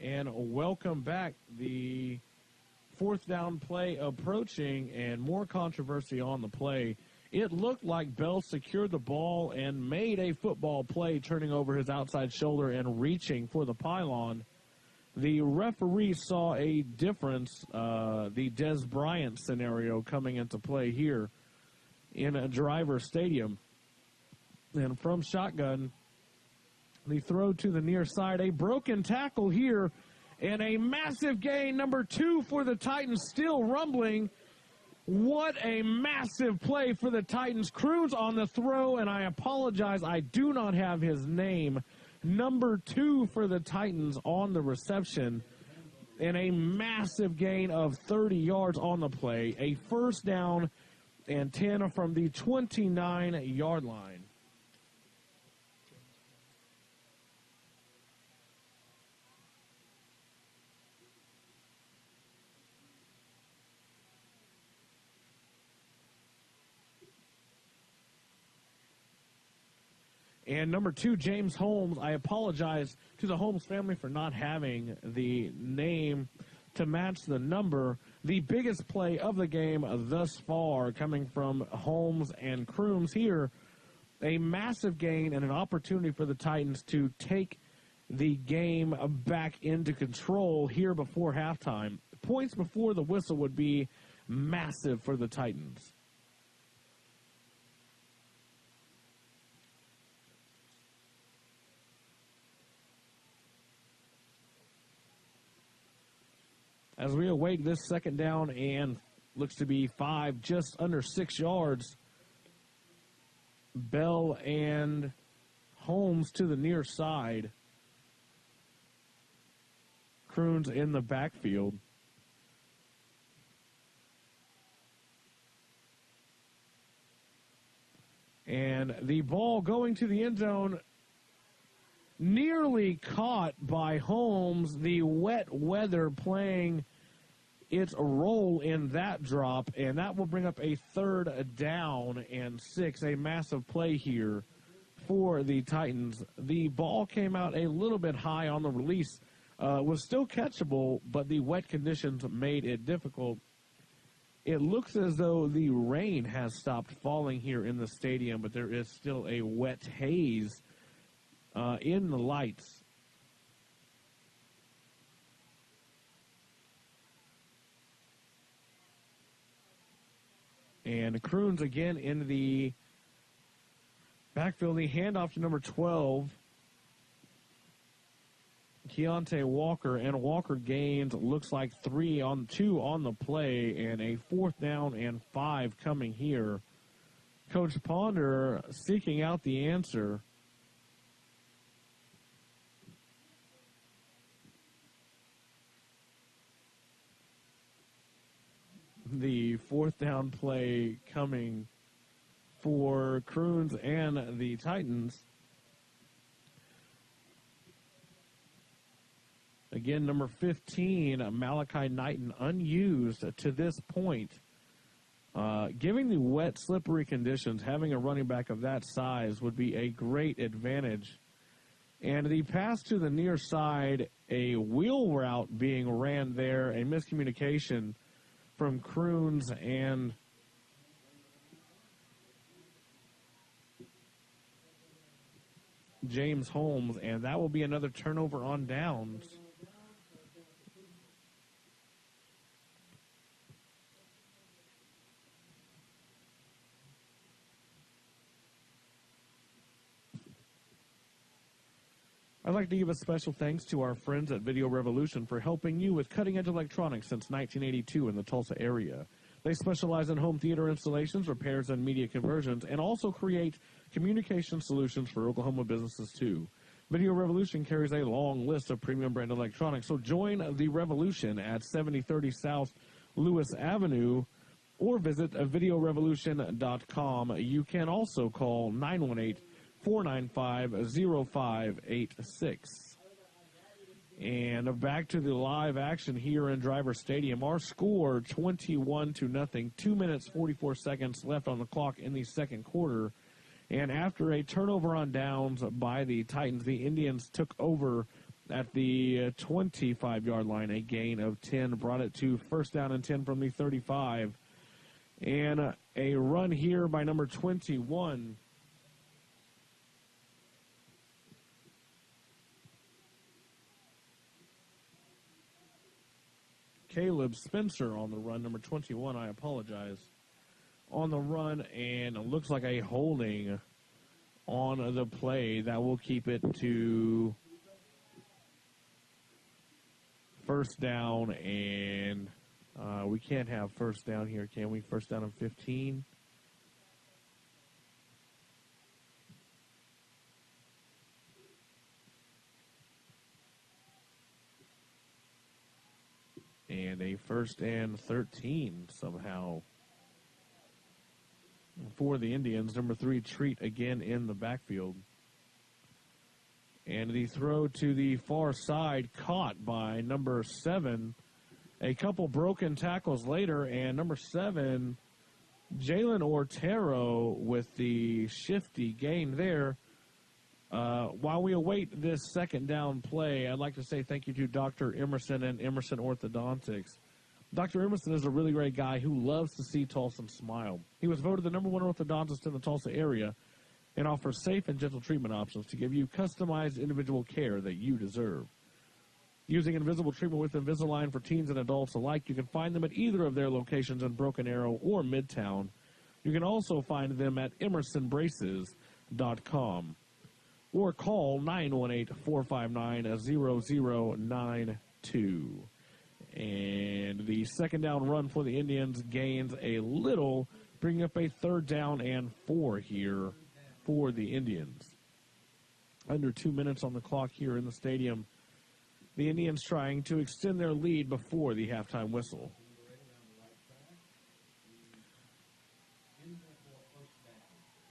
And welcome back. The fourth down play approaching and more controversy on the play. It looked like Bell secured the ball and made a football play, turning over his outside shoulder and reaching for the pylon. The referee saw a difference, the Des Bryant scenario coming into play here in a Driver Stadium. And from shotgun, the throw to the near side, a broken tackle here, and a massive gain, number 2 for the Titans, still rumbling. What a massive play for the Titans. Cruz on the throw, and I apologize, I do not have his name. Number 2 for the Titans on the reception, and a massive gain of 30 yards on the play. A first down and 10 from the 29-yard line. And number 2, James Holmes. I apologize to the Holmes family for not having the name to match the number. The biggest play of the game thus far coming from Holmes and Crooms here. A massive gain and an opportunity for the Titans to take the game back into control here before halftime. Points before the whistle would be massive for the Titans. As we await this second down and looks to be 5, just under 6 yards, Bell and Holmes to the near side. Croons in the backfield. And the ball going to the end zone, nearly caught by Holmes. The wet weather playing its role in that drop, and that will bring up a third down and 6. A massive play here for the Titans. The ball came out a little bit high on the release. Was still catchable, but the wet conditions made it difficult. It looks as though the rain has stopped falling here in the stadium, but there is still a wet haze in the lights. And Croons again in the backfield. The handoff to number 12, Keontae Walker, and Walker gains, looks like 2 on the play, and a fourth down and 5 coming here. Coach Ponder seeking out the answer. The fourth down play coming for Croons and the Titans. Again, number 15, Malachi Knighton, unused to this point. Giving the wet, slippery conditions, having a running back of that size would be a great advantage. And the pass to the near side, a wheel route being ran there, a miscommunication from Croons and James Holmes, and that will be another turnover on downs. I'd like to give a special thanks to our friends at Video Revolution for helping you with cutting-edge electronics since 1982 in the Tulsa area. They specialize in home theater installations, repairs, and media conversions, and also create communication solutions for Oklahoma businesses, too. Video Revolution carries a long list of premium brand electronics, so join the revolution at 7030 South Lewis Avenue or visit videorevolution.com. You can also call 918-495-0586. And back to the live action here in Driver Stadium. Our score, 21-0. 2 minutes, 44 seconds left on the clock in the second quarter. And after a turnover on downs by the Titans, the Indians took over at the 25-yard line, a gain of 10, brought it to first down and 10 from the 35. And a run here by number 21. Caleb Spencer on the run, number 21, I apologize. On the run, and it looks like a holding on the play that will keep it to first down, and we can't have first down here, can we? First down and 15. And a first and 13 somehow for the Indians. Number 3, Treat again in the backfield. And the throw to the far side caught by number 7. A couple broken tackles later, and number 7, Jalen Ortero with the shifty gain there. While we await this second down play, I'd like to say thank you to Dr. Emerson and Emerson Orthodontics. Dr. Emerson is a really great guy who loves to see Tulsa smile. He was voted the number 1 orthodontist in the Tulsa area and offers safe and gentle treatment options to give you customized individual care that you deserve. Using Invisible treatment with Invisalign for teens and adults alike, you can find them at either of their locations in Broken Arrow or Midtown. You can also find them at emersonbraces.com or call 918-459-0092. And the second down run for the Indians gains a little, bringing up a third down and 4 here for the Indians. Under 2 minutes on the clock here in the stadium. The Indians trying to extend their lead before the halftime whistle.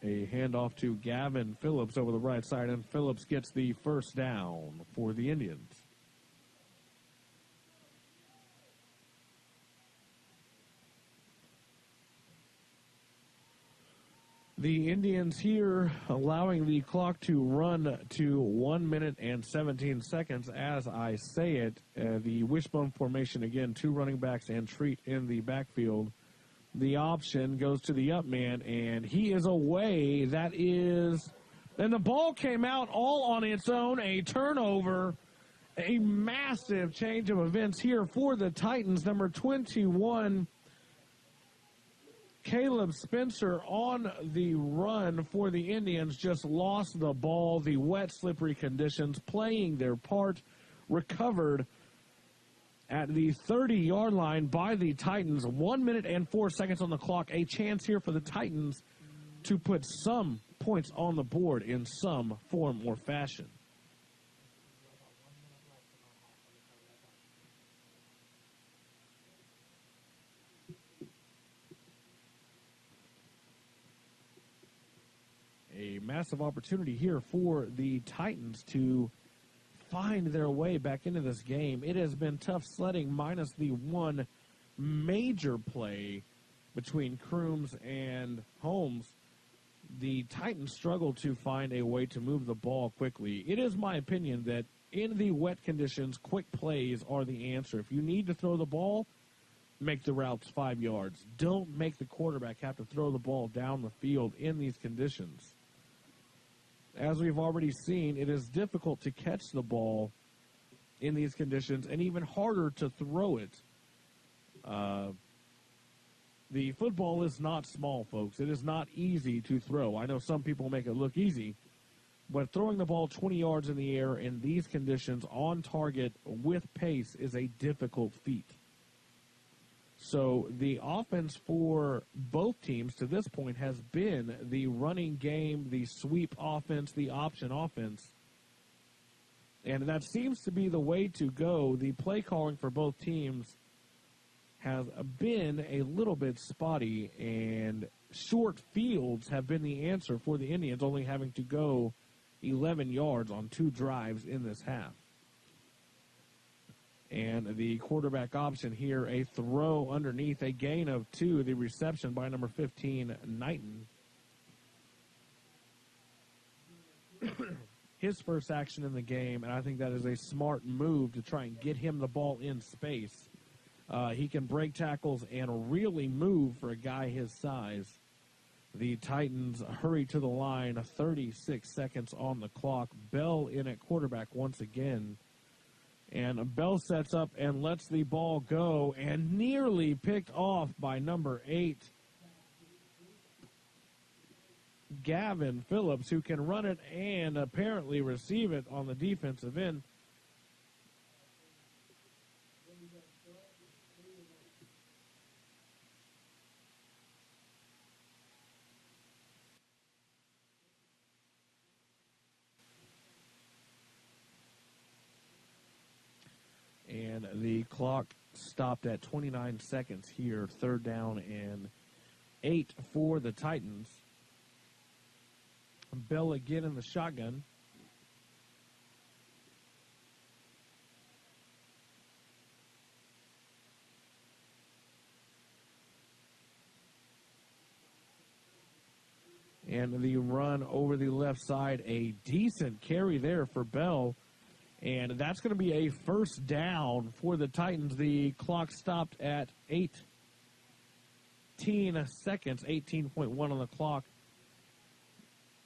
A handoff to Gavin Phillips over the right side, and Phillips gets the first down for the Indians. The Indians here allowing the clock to run to 1 minute and 17 seconds as I say it. The wishbone formation again, 2 running backs and Treat in the backfield. The option goes to the up man, and he is away. That is, and the ball came out all on its own. A turnover, a massive change of events here for the Titans. Number 21, Caleb Spencer on the run for the Indians just lost the ball. The wet, slippery conditions playing their part. Recovered at the 30-yard line by the Titans. 1 minute and 4 seconds on the clock. A chance here for the Titans to put some points on the board in some form or fashion. A massive opportunity here for the Titans to find their way back into this game. It has been tough sledding minus the one major play between Crooms and Holmes. The Titans struggle to find a way to move the ball quickly. It is my opinion that in the wet conditions, quick plays are the answer. If you need to throw the ball, make the routes 5 yards. Don't make the quarterback have to throw the ball down the field in these conditions. As we've already seen, it is difficult to catch the ball in these conditions and even harder to throw it. The football is not small, folks. It is not easy to throw. I know some people make it look easy, but throwing the ball 20 yards in the air in these conditions on target with pace is a difficult feat. So the offense for both teams to this point has been the running game, the sweep offense, the option offense. And that seems to be the way to go. The play calling for both teams has been a little bit spotty, and short fields have been the answer for the Indians, only having to go 11 yards on 2 drives in this half. And the quarterback option here, a throw underneath, a gain of 2, the reception by number 15, Knighton. his first action in the game, and I think that is a smart move to try and get him the ball in space. He can break tackles and really move for a guy his size. The Titans hurry to the line, 36 seconds on the clock. Bell in at quarterback once again. And Bell sets up and lets the ball go and nearly picked off by number 8, Gavin Phillips, who can run it and apparently receive it on the defensive end. And the clock stopped at 29 seconds here. 3rd down and 8 for the Titans. Bell again in the shotgun. And the run over the left side, a decent carry there for Bell. And that's going to be a 1st down for the Titans. The clock stopped at 18 seconds, 18.1 on the clock.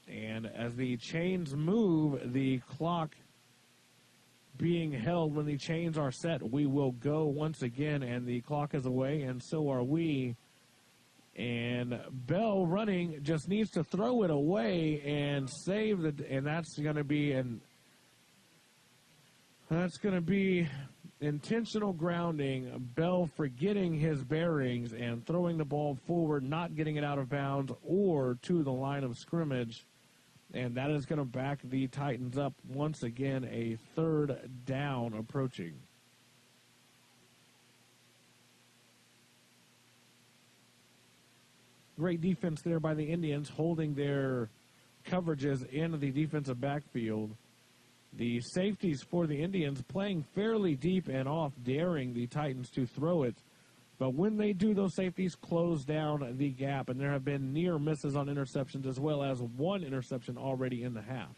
And as the chains move, the clock being held, when the chains are set, we will go once again, and the clock is away, and so are we. And Bell running just needs to throw it away and save the, and that's going to be intentional grounding. Bell forgetting his bearings and throwing the ball forward, not getting it out of bounds or to the line of scrimmage. And that is going to back the Titans up once again, a 3rd down approaching. Great defense there by the Indians, holding their coverages in the defensive backfield. The safeties for the Indians playing fairly deep and off, daring the Titans to throw it. But when they do, those safeties close down the gap, and there have been near misses on interceptions as well as 1 interception already in the half.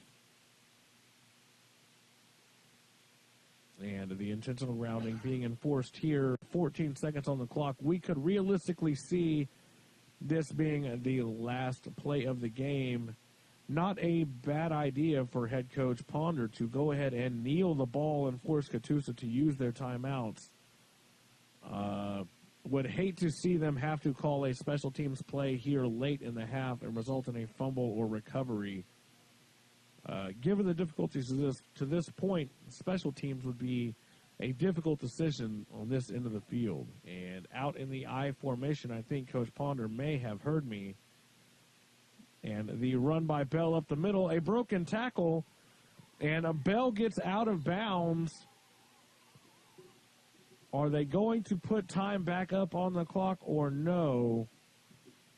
And the intentional grounding being enforced here, 14 seconds on the clock. We could realistically see this being the last play of the game. Not a bad idea for head coach Ponder to go ahead and kneel the ball and force Catoosa to use their timeouts. Would hate to see them have to call a special teams play here late in the half and result in a fumble or recovery. Given the difficulties to this point, special teams would be a difficult decision on this end of the field. And out in the I formation, I think Coach Ponder may have heard me. And the run by Bell up the middle, a broken tackle, and a Bell gets out of bounds. Are they going to put time back up on the clock or no?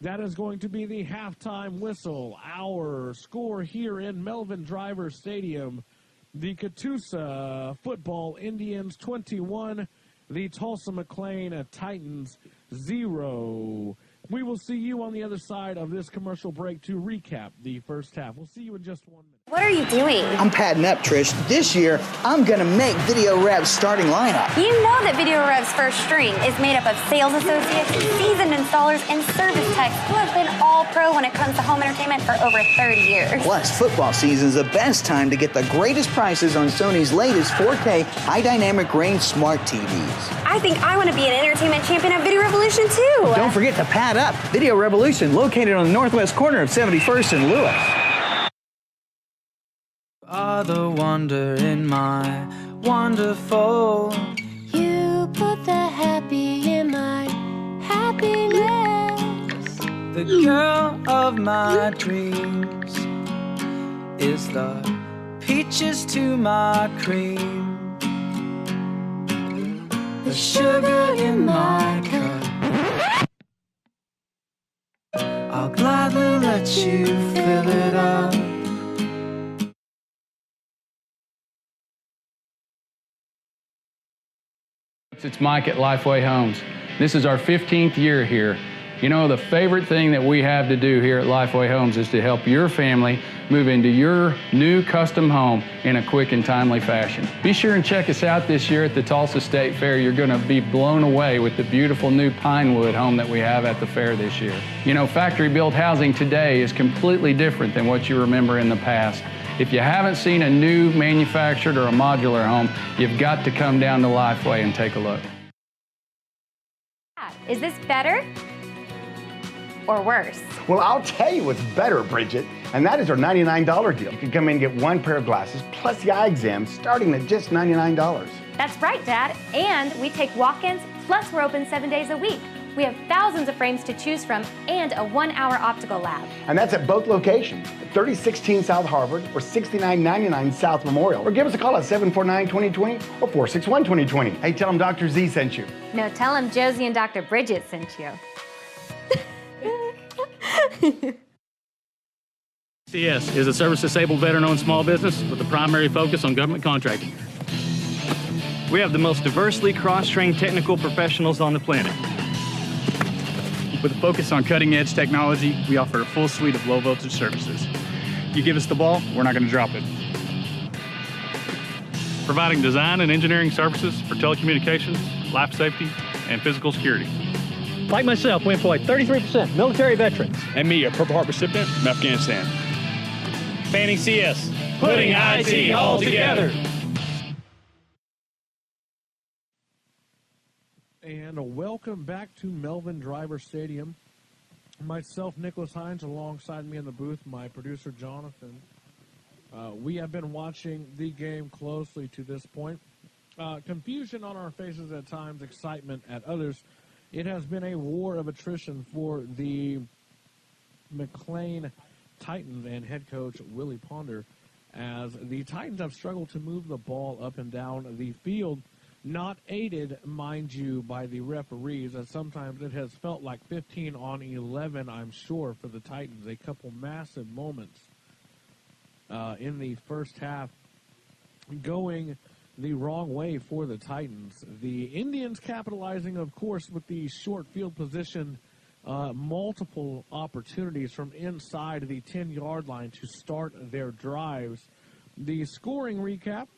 That is going to be the halftime whistle. Our score here in Melvin Driver Stadium. The Catoosa Football Indians 21, the Tulsa McLain Titans 0. We will see you on the other side of this commercial break to recap the first half. We'll see you in just 1 minute. What are you doing? I'm padding up, Trish. This year, I'm going to make Video Rev's starting lineup. You know that Video Rev's first string is made up of sales associates, seasoned installers, and service techs who have been all pro when it comes to home entertainment for over 30 years. Plus, football season is the best time to get the greatest prices on Sony's latest 4K high dynamic range smart TVs. I think I want to be an entertainment champion at Video Revolution too. Don't forget to pad up. Video Revolution, located on the northwest corner of 71st and Lewis. Are the wonder in my wonderful. You put the happy in my happiness. The girl of my dreams is the peaches to my cream. The sugar in my cup. I'll gladly let you fill it up. It's Mike at Lifeway Homes. This is our 15th year here. You know, the favorite thing that we have to do here at Lifeway Homes is to help your family move into your new custom home in a quick and timely fashion. Be sure and check us out this year at the Tulsa State Fair. You're going to be blown away with the beautiful new Pinewood home that we have at the fair this year. You know, factory-built housing today is completely different than what you remember in the past. If you haven't seen a new manufactured or a modular home, you've got to come down to Lifeway and take a look. Is this better or worse? Well, I'll tell you what's better, Bridget, and that is our $99 deal. You can come in and get one pair of glasses plus the eye exam starting at just $99. That's right, Dad. And we take walk-ins, plus we're open 7 days a week. We have thousands of frames to choose from and a 1-hour optical lab. And that's at both locations, 3016 South Harvard or 6999 South Memorial. Or give us a call at 749-2020 or 461-2020. Hey, tell them Dr. Z sent you. No, tell him Josie and Dr. Bridget sent you. CS is a service-disabled veteran-owned small business with a primary focus on government contracting. We have the most diversely cross-trained technical professionals on the planet. With a focus on cutting-edge technology, we offer a full suite of low-voltage services. You give us the ball, we're not going to drop it. Providing design and engineering services for telecommunications, life safety, and physical security. Like myself, we employ 33% military veterans. And me, a Purple Heart recipient from Afghanistan. Fanning CS. Putting IT all together. And welcome back to Melvin Driver Stadium. Myself, Nicholas Hines, alongside me in the booth, my producer, Jonathan. We have been watching the game closely to this point. Confusion on our faces at times, excitement at others. It has been a war of attrition for the McLean Titans and head coach Willie Ponder, as the Titans have struggled to move the ball up and down the field, not aided, mind you, by the referees, as sometimes it has felt like 15-on-11, I'm sure, for the Titans. A couple massive moments in the first half going the wrong way for the Titans. The Indians capitalizing, of course, with the short field position, multiple opportunities from inside the 10-yard line to start their drives. The scoring recap: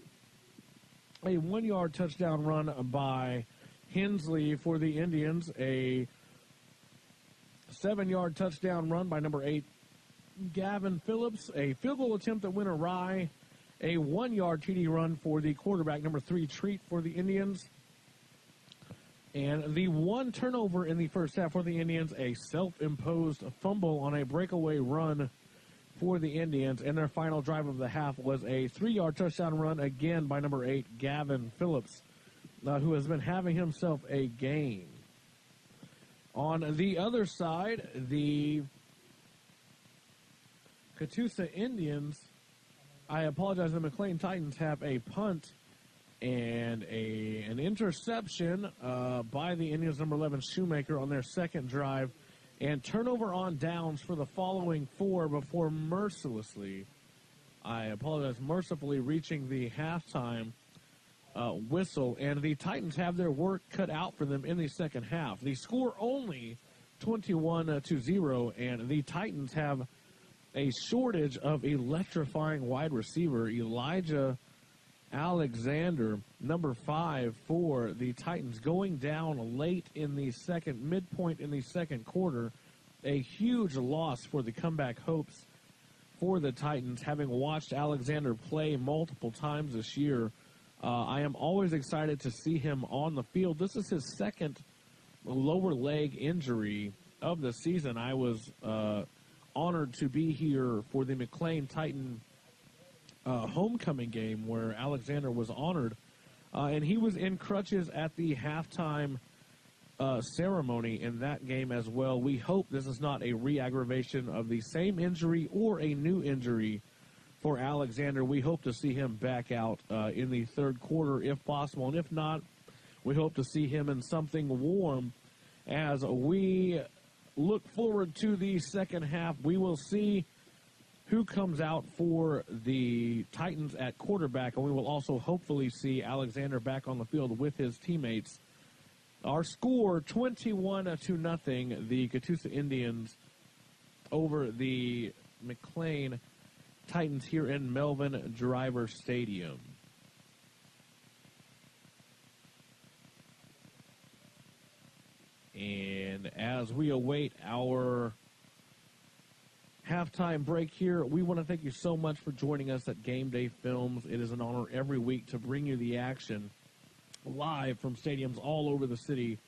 a 1-yard touchdown run by Hensley for the Indians, a 7-yard touchdown run by number 8, Gavin Phillips, a field goal attempt that went awry, a 1-yard TD run for the quarterback, number 3, Treat for the Indians, and the one turnover in the first half for the Indians, a self-imposed fumble on a breakaway run for the Indians, and their final drive of the half was a 3-yard touchdown run again by number 8, Gavin Phillips, who has been having himself a game. On the other side, the Catoosa Indians, I apologize, the McLean Titans have a punt and an interception by the Indians, number 11, Shoemaker, on their second drive, and turnover on downs for the following 4 before mercifully reaching the halftime whistle, and the Titans have their work cut out for them in the second half. The score only 21-0, and the Titans have a shortage of electrifying wide receiver. Elijah Alexander, number 5 for the Titans, going down late in the midpoint in the second quarter. A huge loss for the comeback hopes for the Titans, having watched Alexander play multiple times this year. I am always excited to see him on the field. This is his second lower leg injury of the season. I was honored to be here for the McLean Titan homecoming game where Alexander was honored, and he was in crutches at the halftime ceremony in that game as well. We hope this is not a re-aggravation of the same injury or a new injury for Alexander. We hope to see him back out in the third quarter if possible, and if not, we hope to see him in something warm as we look forward to the second half. We will see who comes out for the Titans at quarterback, and we will also hopefully see Alexander back on the field with his teammates Our score, 21-0. The Catoosa Indians over the McLean Titans here in Melvin Driver Stadium. And as we await our halftime break here, we want to thank you so much for joining us at Game Day Films. It is an honor every week to bring you the action live from stadiums all over the city.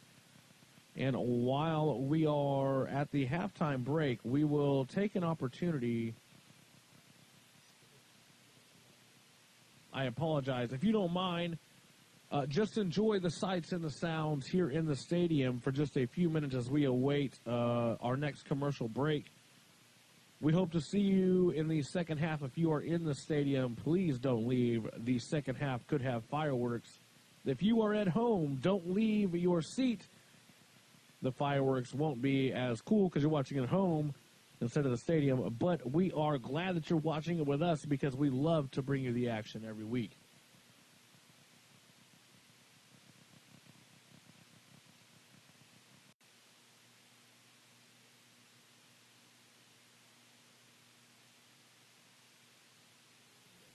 And while we are at the halftime break, we will take an opportunity. I apologize. If you don't mind, just enjoy the sights and the sounds here in the stadium for just a few minutes as we await our next commercial break. We hope to see you in the second half. If you are in the stadium, please don't leave. The second half could have fireworks. If you are at home, don't leave your seat. The fireworks won't be as cool because you're watching at home instead of the stadium, but we are glad that you're watching it with us because we love to bring you the action every week.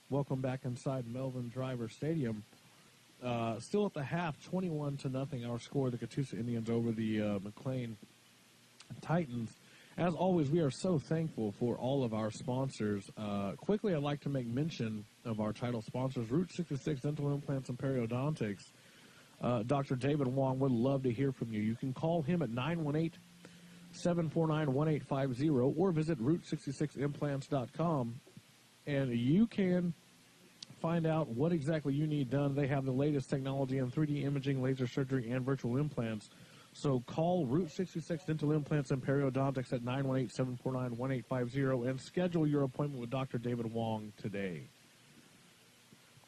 Welcome back inside Melvin Driver Stadium. Still at the half, 21-0, our score, the Catoosa Indians over the McLean Titans. As always, we are so thankful for all of our sponsors. Quickly, I'd like to make mention of our title sponsors, Route 66 Dental Implants and Periodontics. Dr. David Wong would love to hear from you. You can call him at 918-749-1850 or visit Route66Implants.com, and you can find out what exactly you need done. They have the latest technology in 3D imaging, laser surgery, and virtual implants. So call Route 66 Dental Implants and Periodontics at 918-749-1850 and schedule your appointment with Dr. David Wong today.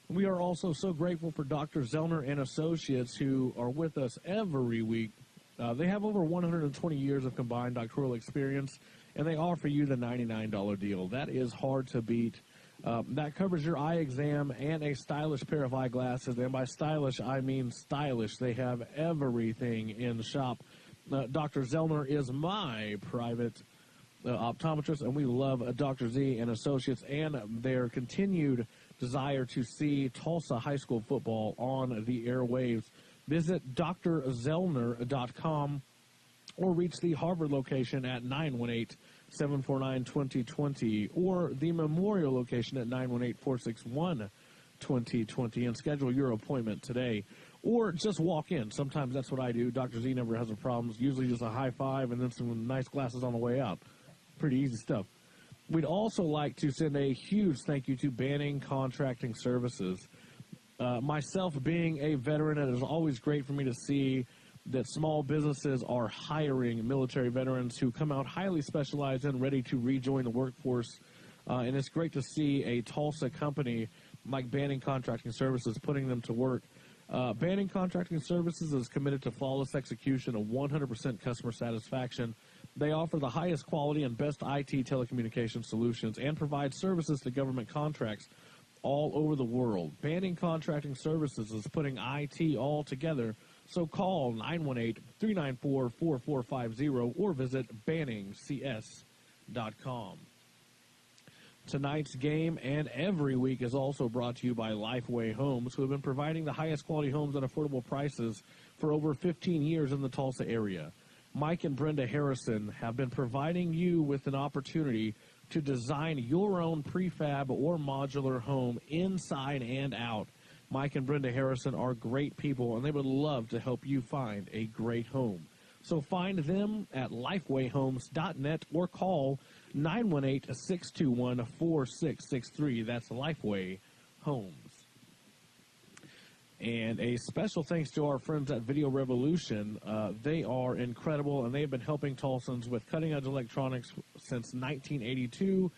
We are also so grateful for Dr. Zellner and Associates who are with us every week. They have over 120 years of combined doctoral experience, and they offer you the $99 deal. That is hard to beat. That covers your eye exam and a stylish pair of eyeglasses. And by stylish, I mean stylish. They have everything in the shop. Dr. Zellner is my private optometrist, and we love Dr. Z and Associates and their continued desire to see Tulsa High School football on the airwaves. Visit drzellner.com or reach the Harvard location at 918-749-2020 or the Memorial location at 918-461-2020 and schedule your appointment today. Or just walk in. Sometimes that's what I do. Dr. Z never has a problem. Usually just a high five and then some nice glasses on the way out. Pretty easy stuff. We'd also like to send a huge thank you to Banning Contracting Services. Myself being a veteran, it is always great for me to see that small businesses are hiring military veterans who come out highly specialized and ready to rejoin the workforce. And it's great to see a Tulsa company like Banning Contracting Services putting them to work. Banning Contracting Services is committed to flawless execution of 100% customer satisfaction. They offer the highest quality and best IT telecommunications solutions and provide services to government contracts all over the world. Banning Contracting Services is putting IT all together. So call 918-394-4450 or visit BanningCS.com. Tonight's game and every week is also brought to you by Lifeway Homes, who have been providing the highest quality homes at affordable prices for over 15 years in the Tulsa area. Mike and Brenda Harrison have been providing you with an opportunity to design your own prefab or modular home inside and out. Mike and Brenda Harrison are great people, and they would love to help you find a great home. So find them at lifewayhomes.net or call 918-621-4663. That's Lifeway Homes. And a special thanks to our friends at Video Revolution. They are incredible, and they've been helping Tulsans with cutting-edge electronics since 1982.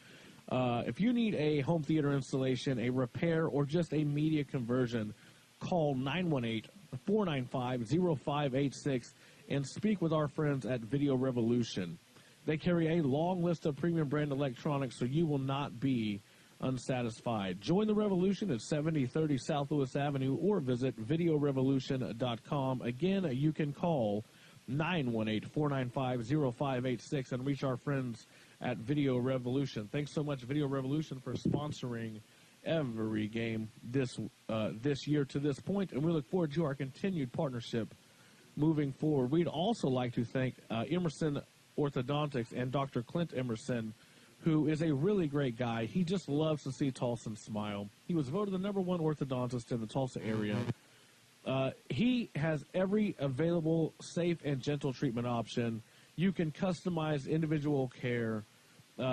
If you need a home theater installation, a repair, or just a media conversion, call 918-495-0586 and speak with our friends at Video Revolution. They carry a long list of premium brand electronics, so you will not be unsatisfied. Join the revolution at 7030 South Lewis Avenue or visit videorevolution.com. Again, you can call 918-495-0586 and reach our friends at Video Revolution. Thanks so much, Video Revolution, for sponsoring every game this year to this point, and we look forward to our continued partnership moving forward. We'd also like to thank Emerson Orthodontics and Dr. Clint Emerson, who is a really great guy. He just loves to see Tulsans smile. He was voted the #1 orthodontist in the Tulsa area. He has every available safe and gentle treatment option. You can customize individual care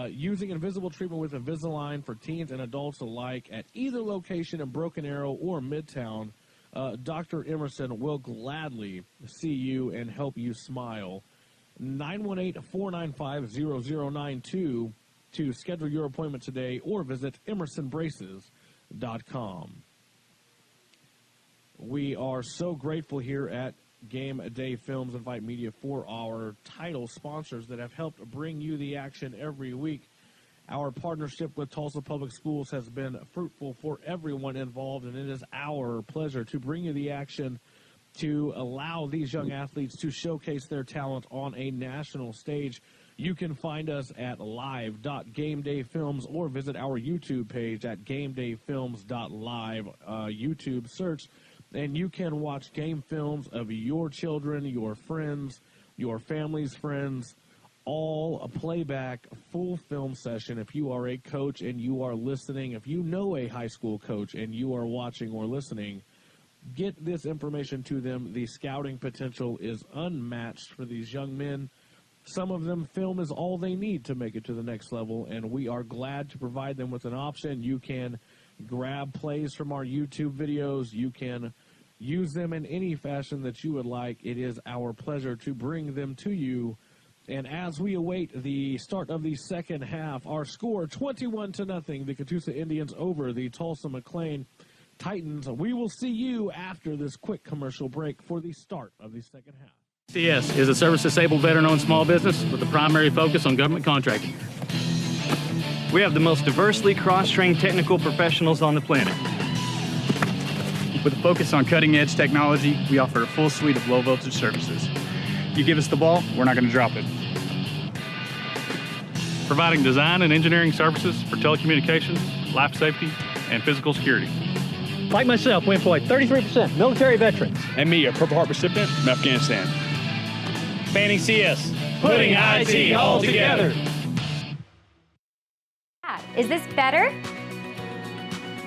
using invisible treatment with Invisalign for teens and adults alike at either location in Broken Arrow or Midtown. Dr. Emerson will gladly see you and help you smile. 918-495-0092 to schedule your appointment today or visit emersonbraces.com. We are so grateful here at Game Day Films and Fight Media for our title sponsors that have helped bring you the action every week. Our partnership with Tulsa Public Schools has been fruitful for everyone involved, and it is our pleasure to bring you the action to allow these young athletes to showcase their talent on a national stage. You can find us at live.gamedayfilms or visit our YouTube page at gamedayfilms.live. YouTube search, and you can watch game films of your children, your friends, your family's friends, all a playback, full film session. If you are a coach and you are listening, if you know a high school coach and you are watching or listening, get this information to them. The scouting potential is unmatched for these young men. Some of them, film is all they need to make it to the next level, and we are glad to provide them with an option. You can grab plays from our YouTube videos. You can use them in any fashion that you would like. It is our pleasure to bring them to you. And as we await the start of the second half, our score 21-0, the Catoosa Indians over the Tulsa McLain Titans. We will see you after this quick commercial break for the start of the second half. CS is a service-disabled veteran-owned small business with a primary focus on government contracting. We have the most diversely cross-trained technical professionals on the planet. With a focus on cutting-edge technology, we offer a full suite of low-voltage services. You give us the ball, we're not going to drop it. Providing design and engineering services for telecommunications, life safety, and physical security. Like myself, we employ 33% military veterans. And me, a Purple Heart recipient from Afghanistan. Fanning CS, putting IT all together. Is this better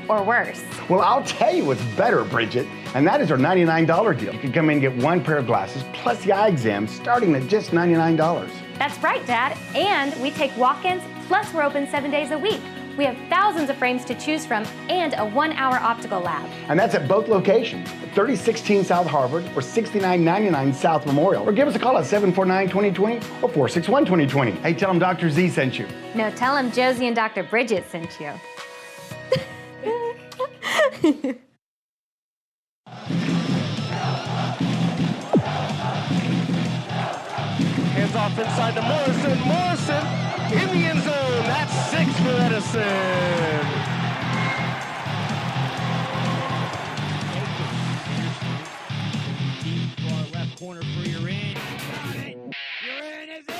or worse? Well, I'll tell you what's better, Bridget, and that is our $99 deal. You can come in and get one pair of glasses plus the eye exam starting at just $99. That's right, Dad. And we take walk-ins, plus we're open 7 days a week. We have thousands of frames to choose from and a 1-hour optical lab. And that's at both locations, 3016 South Harvard or 6999 South Memorial. Or give us a call at 749-2020 or 461-2020. Hey, tell them Dr. Z sent you. No, tell them Josie and Dr. Bridget sent you. Hands off inside to Morrison. Morrison in the end zone. That's 6 for Edison. Deep far left corner for your in. Your in is in.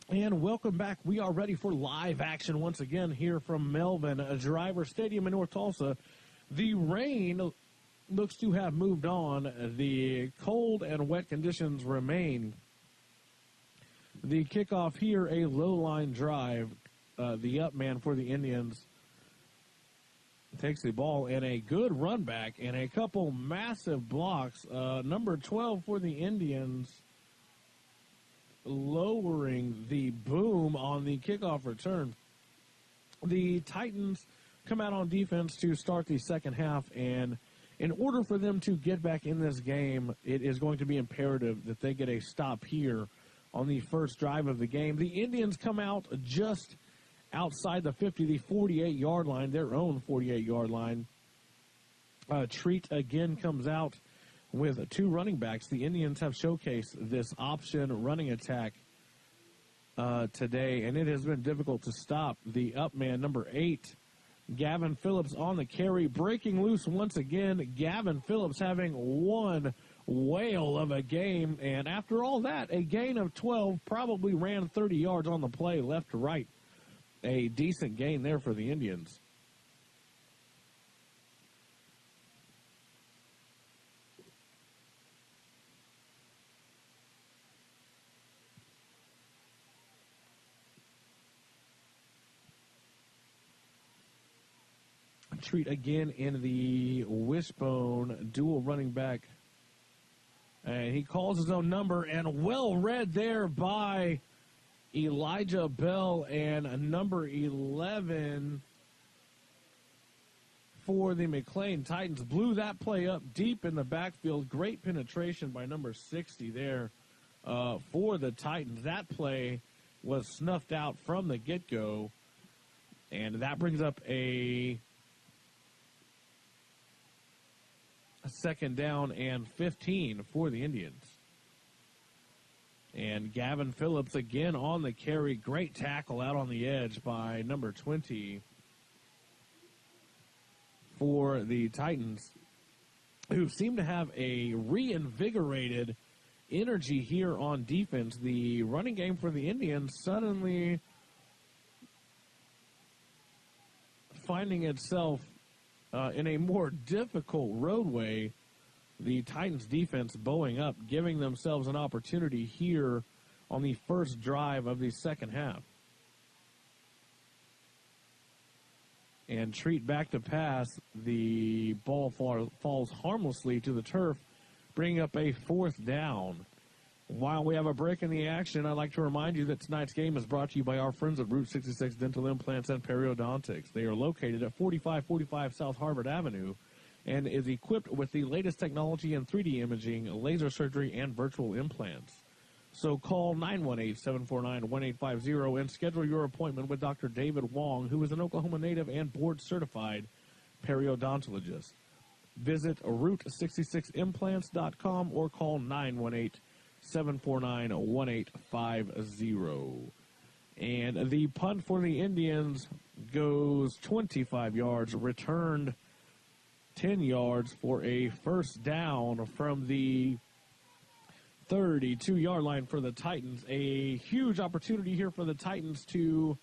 And welcome back. We are ready for live action once again here from Melvin Driver Stadium in North Tulsa. The rain looks to have moved on. The cold and wet conditions remain. The kickoff here, a low-line drive. The up man for the Indians takes the ball and a good run back and a couple massive blocks. Number 12 for the Indians, lowering the boom on the kickoff return. The Titans come out on defense to start the second half, and in order for them to get back in this game, it is going to be imperative that they get a stop here on the first drive of the game. The Indians come out just outside the 50, the 48-yard line, their own 48-yard line. Treat again comes out with two running backs. The Indians have showcased this option running attack today, and it has been difficult to stop. The up man, number 8, Gavin Phillips on the carry, breaking loose once again. Gavin Phillips having one whale of a game, and after all that, a gain of 12, probably ran 30 yards on the play, left to right. A decent gain there for the Indians. Treat again in the wishbone dual running back. And he calls his own number, and well read there by Elijah Bell, and number 11 for the McLean Titans blew that play up deep in the backfield. Great penetration by number 60 there for the Titans. That play was snuffed out from the get-go, and that brings up a second down and 15 for the Indians. And Gavin Phillips again on the carry. Great tackle out on the edge by number 20 for the Titans, who seem to have a reinvigorated energy here on defense. The running game for the Indians suddenly finding itself in a more difficult roadway. The Titans defense bowing up, giving themselves an opportunity here on the first drive of the second half. And Treat back to pass. The ball falls harmlessly to the turf, bringing up a fourth down. While we have a break in the action, I'd like to remind you that tonight's game is brought to you by our friends at Route 66 Dental Implants and Periodontics. They are located at 4545 South Harvard Avenue and is equipped with the latest technology in 3D imaging, laser surgery, and virtual implants. So call 918-749-1850 and schedule your appointment with Dr. David Wong, who is an Oklahoma native and board-certified periodontologist. Visit Route66implants.com or call 918-749-1850. And the punt for the Indians goes 25 yards, returned 10 yards for a first down from the 32-yard line for the Titans. A huge opportunity here for the Titans to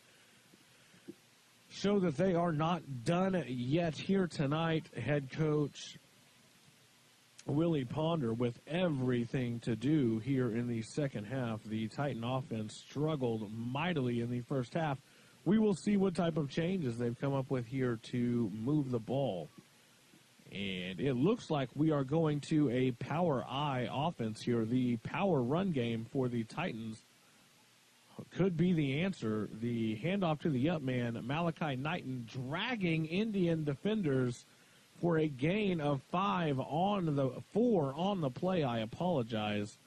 show that they are not done yet here tonight. Head coach Willie Ponder with everything to do here in the second half. The Titan offense struggled mightily in the first half. We will see what type of changes they've come up with here to move the ball. And it looks like we are going to a power I offense here. The power run game for the Titans could be the answer. The handoff to the up man, Malachi Knighton, dragging Indian defenders for a gain of 4 on the play. I apologize.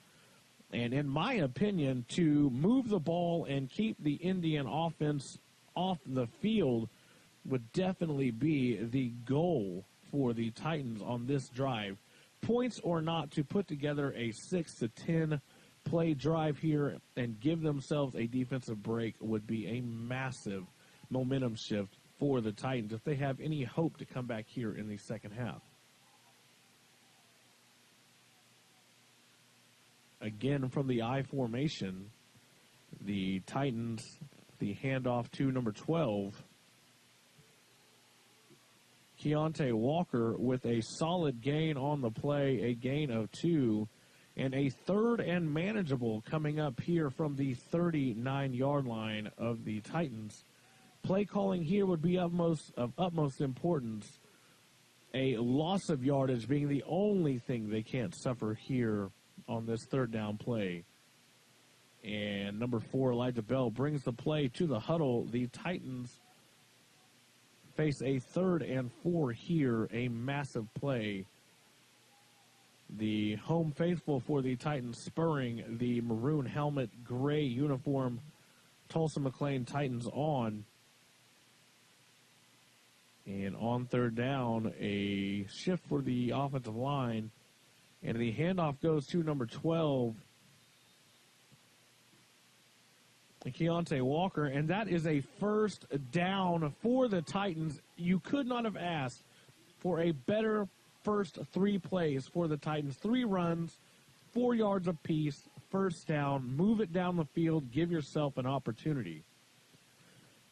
And in my opinion, to move the ball and keep the Indian offense off the field would definitely be the goal for the Titans on this drive. Points or not, to put together a 6-10 play drive here and give themselves a defensive break would be a massive momentum shift for the Titans if they have any hope to come back here in the second half. Again from the I formation, the Titans, the handoff to number 12, Keontae Walker with a solid gain on the play, a gain of 2, and a third and manageable coming up here from the 39-yard line of the Titans. Play calling here would be of utmost importance. A loss of yardage being the only thing they can't suffer here on this third down play. And number 4, Elijah Bell, brings the play to the huddle. The Titans face a 3rd and 4 here, a massive play The home faithful for the Titans spurring the maroon helmet, gray uniform Tulsa McLain Titans on. And on third down, a shift for the offensive line. And the handoff goes to number 12, Keontae Walker. And that is a first down for the Titans. You could not have asked for a better first 3 plays for the Titans. 3 runs, 4 yards apiece, first down, move it down the field, give yourself an opportunity.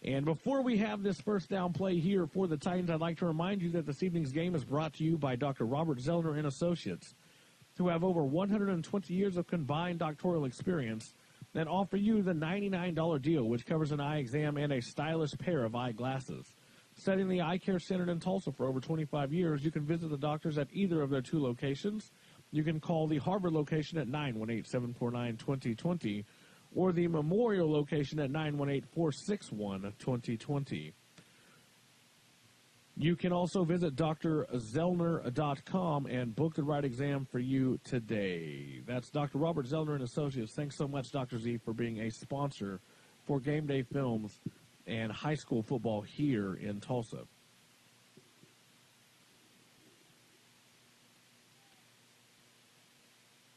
And before we have this first down play here for the Titans, I'd like to remind you that this evening's game is brought to you by Dr. Robert Zellner and Associates, who have over 120 years of combined doctoral experience and offer you the $99 deal, which covers an eye exam and a stylish pair of eyeglasses. Studying the eye care center in Tulsa for over 25 years, you can visit the doctors at either of their 2 locations. You can call the Harvard location at 918-749-2020 or the Memorial location at 918-461-2020. You can also visit drzellner.com and book the right exam for you today. That's Dr. Robert Zellner and Associates. Thanks so much, Dr. Z, for being a sponsor for Game Day Films and high school football here in Tulsa.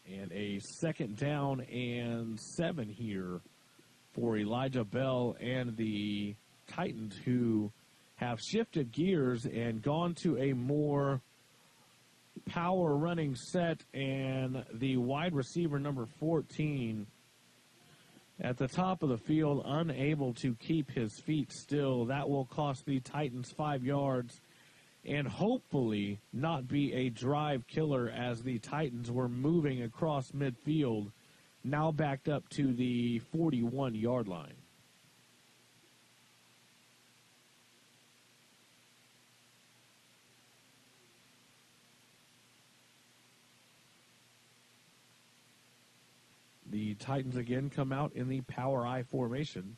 And a second down and 7 here for Elijah Bell and the Titans, who have shifted gears and gone to a more power running set. And the wide receiver, number 14, at the top of the field, unable to keep his feet still. That will cost the Titans 5 yards and hopefully not be a drive killer, as the Titans were moving across midfield, now backed up to the 41-yard line. The Titans again come out in the power I formation.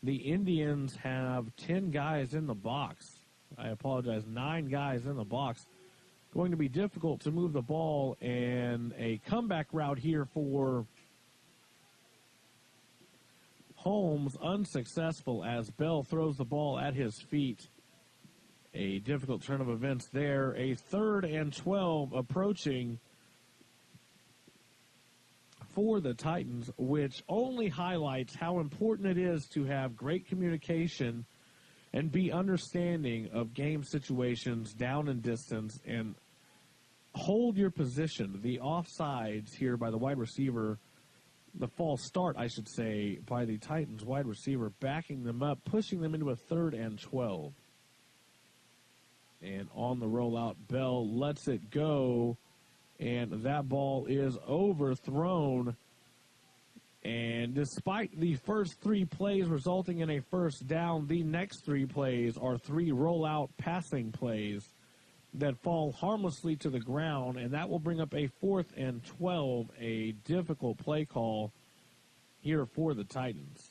The Indians have 10 guys in the box. I apologize, 9 guys in the box. Going to be difficult to move the ball, and a comeback route here for Holmes unsuccessful as Bell throws the ball at his feet. A difficult turn of events there. A 3rd and 12 approaching for the Titans, which only highlights how important it is to have great communication and be understanding of game situations, down and distance, and hold your position. The offsides here by the wide receiver, the false start, I should say, by the Titans wide receiver, backing them up, pushing them into a 3rd and 12. And on the rollout, Bell lets it go, and that ball is overthrown. And despite the first 3 plays resulting in a first down, the next 3 plays are 3 rollout passing plays that fall harmlessly to the ground, and that will bring up a 4th and 12, a difficult play call here for the Titans.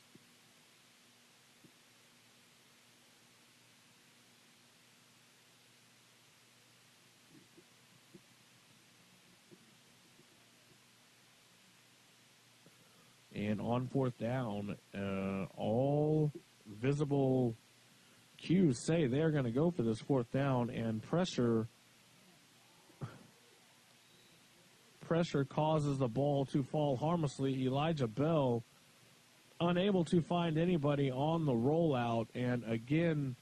And on 4th down, all visible cues say they're going to go for this 4th down, and pressure causes the ball to fall harmlessly. Elijah Bell unable to find anybody on the rollout, and again,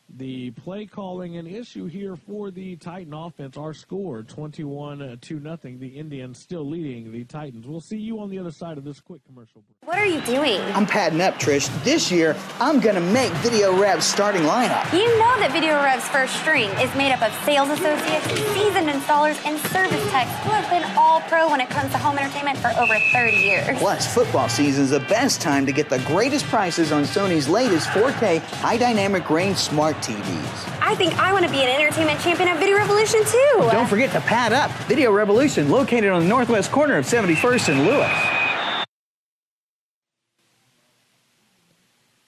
the play calling an issue here for the Titan offense. Our score, 21-0. The Indians still leading the Titans. We'll see you on the other side of this quick commercial break. What are you doing? I'm padding up, Trish. This year, I'm going to make Video Rev's starting lineup. You know that Video Rev's first string is made up of sales associates, seasoned installers, and service techs who have been all pro when it comes to home entertainment for over 30 years. Plus, football season is the best time to get the greatest prices on Sony's latest 4K high-dynamic range smart TVs. I think I want to be an entertainment champion at Video Revolution, too. Don't forget to pad up. Video Revolution, located on the northwest corner of 71st and Lewis.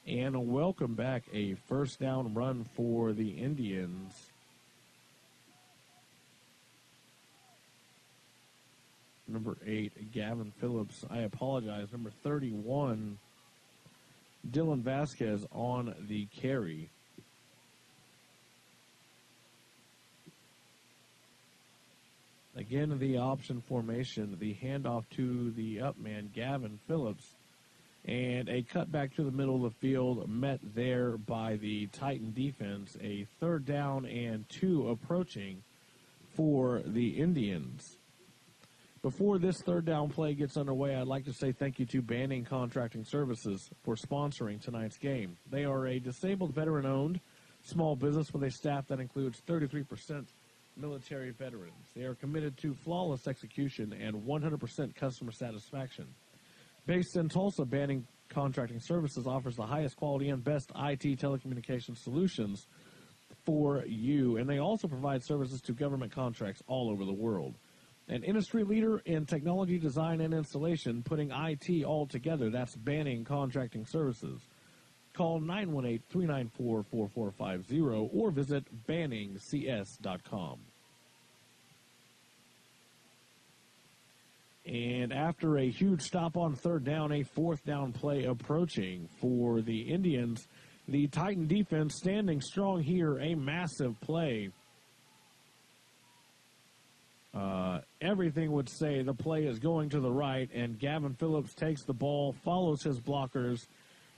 And welcome back. A first down run for the Indians. Number 8, Gavin Phillips. I apologize. Number 31, Dylan Vasquez on the carry. Again, the option formation, the handoff to the up man, Gavin Phillips, and a cutback to the middle of the field met there by the Titan defense. A 3rd down and 2 approaching for the Indians. Before this 3rd down play gets underway, I'd like to say thank you to Banning Contracting Services for sponsoring tonight's game. They are a disabled veteran-owned small business with a staff that includes 33% military veterans. They are committed to flawless execution and 100% customer satisfaction. Based in Tulsa, Banning Contracting Services offers the highest quality and best IT telecommunications solutions for you, and they also provide services to government contracts all over the world. An industry leader in technology design and installation, putting IT all together. That's Banning Contracting Services. Call 918-394-4450 or visit BanningCS.com. And after a huge stop on 3rd down, a 4th down play approaching for the Indians. The Titan defense standing strong here, a massive play. Everything would say the play is going to the right, and Gavin Phillips takes the ball, follows his blockers,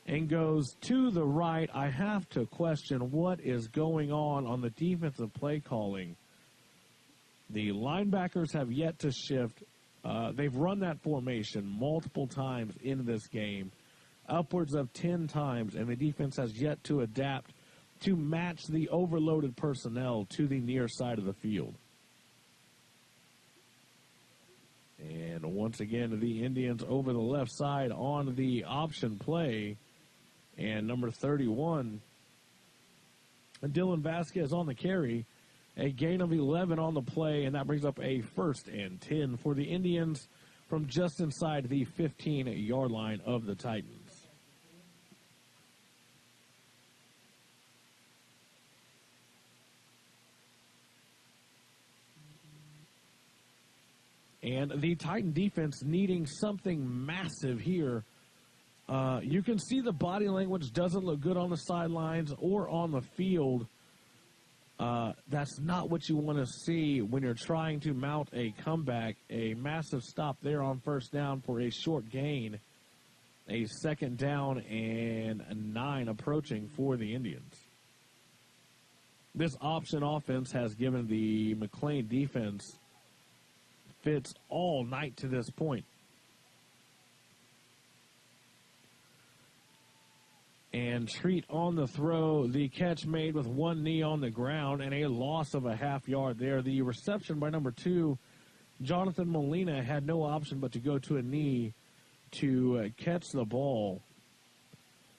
and goes to the right. I have to question what is going on the defensive play calling. The linebackers have yet to shift. They've run that formation multiple times in this game, upwards of 10 times, and the defense has yet to adapt to match the overloaded personnel to the near side of the field. And once again, the Indians over the left side on the option play. And number 31, Dylan Vasquez on the carry. A gain of 11 on the play, and that brings up a 1st and 10 for the Indians from just inside the 15-yard line of the Titans. And the Titan defense needing something massive here. You can see the body language doesn't look good on the sidelines or on the field. That's not what you want to see when you're trying to mount a comeback. A massive stop there on 1st down for a short gain. A 2nd down and 9 approaching for the Indians. This option offense has given the McLain defense fits all night to this point. And Treat on the throw, the catch made with one knee on the ground and a loss of a half yard there. The reception by number 2, Jonathan Molina, had no option but to go to a knee to catch the ball.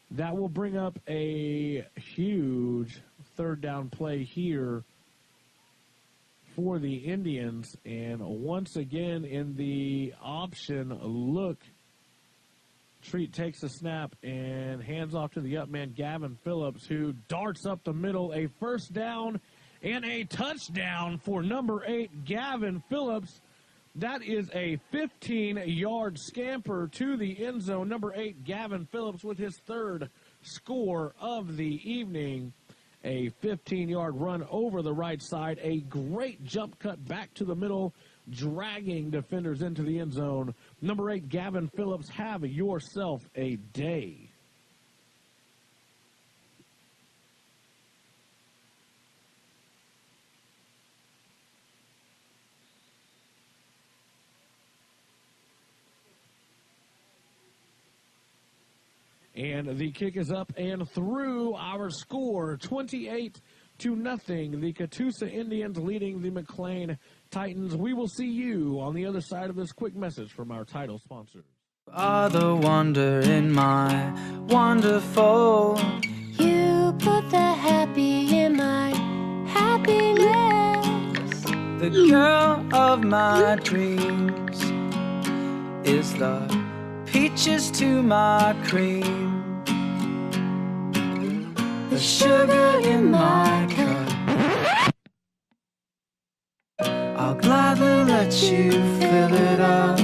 That will bring up a huge 3rd down play here for the Indians. And once again in the option look, Treat takes a snap and hands off to the up man, Gavin Phillips, who darts up the middle. A 1st down and a touchdown for number 8, Gavin Phillips. That is a 15-yard scamper to the end zone. Number 8, Gavin Phillips, with his 3rd score of the evening. A 15-yard run over the right side. A great jump cut back to the middle, dragging defenders into the end zone. Number 8, Gavin Phillips, have yourself a day. And the kick is up and through. Our score, 28-0. The Catoosa Indians leading the McLain Titans. We will see you on the other side of this quick message from our title sponsors. Are the wonder in my wonderful. You put the happy in my happiness. The girl of my dreams is the peaches to my cream. The sugar in my cup, I'll gladly let let you fill it up.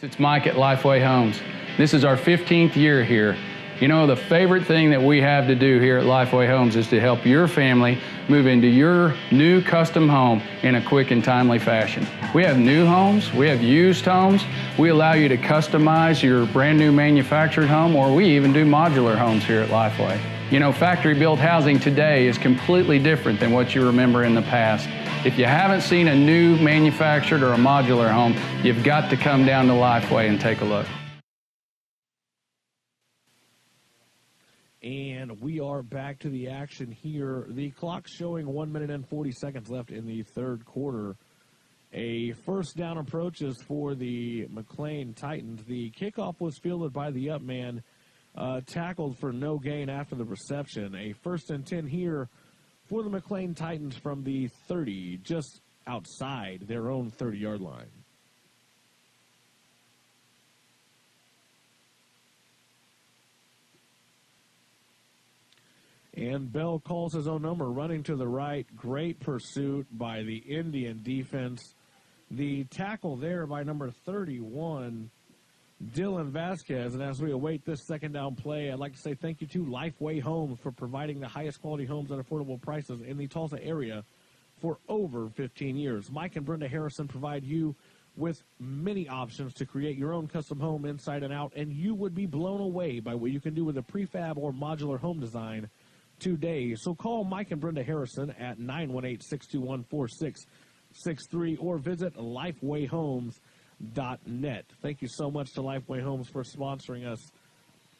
It's Mike at Lifeway Homes. This is our 15th year here. You know, the favorite thing that we have to do here at Lifeway Homes is to help your family move into your new custom home in a quick and timely fashion. We have new homes, we have used homes, we allow you to customize your brand new manufactured home, or we even do modular homes here at Lifeway. You know, factory-built housing today is completely different than what you remember in the past. If you haven't seen a new manufactured or a modular home, you've got to come down to Lifeway and take a look. And we are back to the action here. The clock showing 1 minute and 40 seconds left in the third quarter. A first down approaches for the McLean Titans. The kickoff was fielded by the up man, tackled for no gain after the reception. A 1st and 10 here for the McLean Titans from the 30, just outside their own 30-yard line. And Bell calls his own number, running to the right. Great pursuit by the Indian defense. The tackle there by number 31, Dylan Vasquez. And as we await this second down play, I'd like to say thank you to Lifeway Homes for providing the highest quality homes at affordable prices in the Tulsa area for over 15 years. Mike and Brenda Harrison provide you with many options to create your own custom home inside and out, and you would be blown away by what you can do with a prefab or modular home design today. So call Mike and Brenda Harrison at 918-621-4663 or visit lifewayhomes.net. Thank you so much to Lifeway Homes for sponsoring us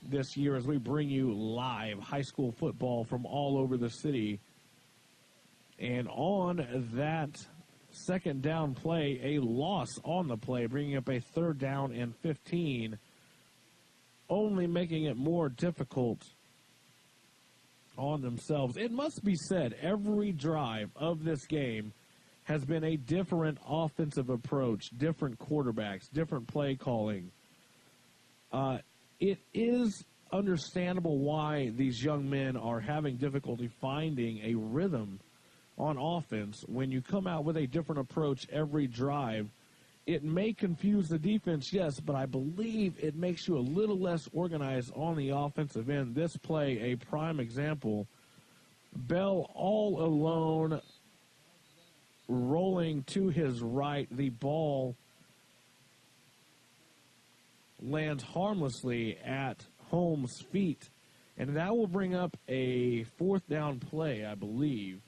this year as we bring you live high school football from all over the city. And on that second down play, a loss on the play, bringing up a 3rd down and 15, only making it more difficult on themselves. It must be said, every drive of this game has been a different offensive approach, different quarterbacks, different play calling. It is understandable why these young men are having difficulty finding a rhythm on offense. When you come out with a different approach every drive, it may confuse the defense, yes, but I believe it makes you a little less organized on the offensive end. This play, a prime example. Bell all alone, rolling to his right. The ball lands harmlessly at Holmes' feet, and that will bring up a 4th down play, I believe.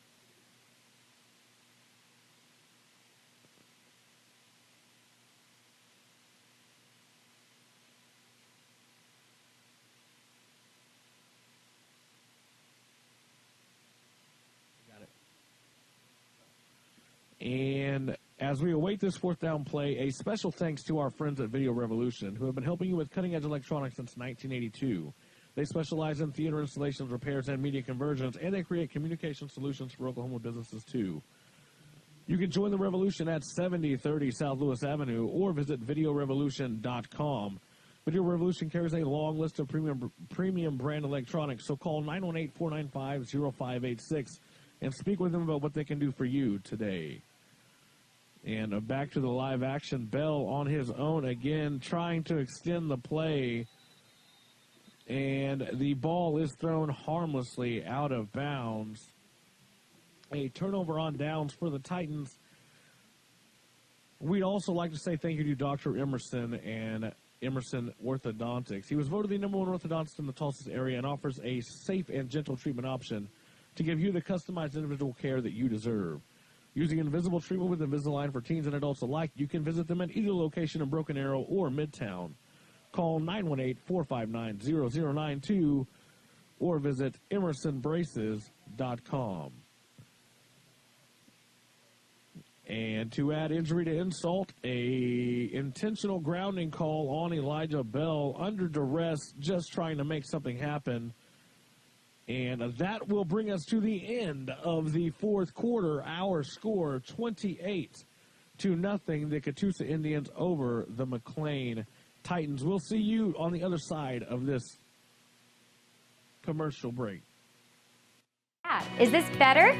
And as we await this 4th down play, a special thanks to our friends at Video Revolution, who have been helping you with cutting-edge electronics since 1982. They specialize in theater installations, repairs, and media conversions, and they create communication solutions for Oklahoma businesses, too. You can join the revolution at 7030 South Lewis Avenue or visit videorevolution.com. Video Revolution carries a long list of premium brand electronics, so call 918-495-0586 and speak with them about what they can do for you today. And back to the live action. Bell on his own again, trying to extend the play. And the ball is thrown harmlessly out of bounds. A turnover on downs for the Titans. We'd also like to say thank you to Dr. Emerson and Emerson Orthodontics. He was voted the #1 orthodontist in the Tulsa area and offers a safe and gentle treatment option to give you the customized individual care that you deserve. Using Invisible treatment with Invisalign for teens and adults alike, you can visit them at either location in Broken Arrow or Midtown. Call 918-459-0092 or visit emersonbraces.com. And to add injury to insult, a intentional grounding call on Elijah Bell under duress, just trying to make something happen. And that will bring us to the end of the 4th quarter. Our score, 28-0. The Catoosa Indians over the McLean Titans. We'll see you on the other side of this commercial break. Is this better?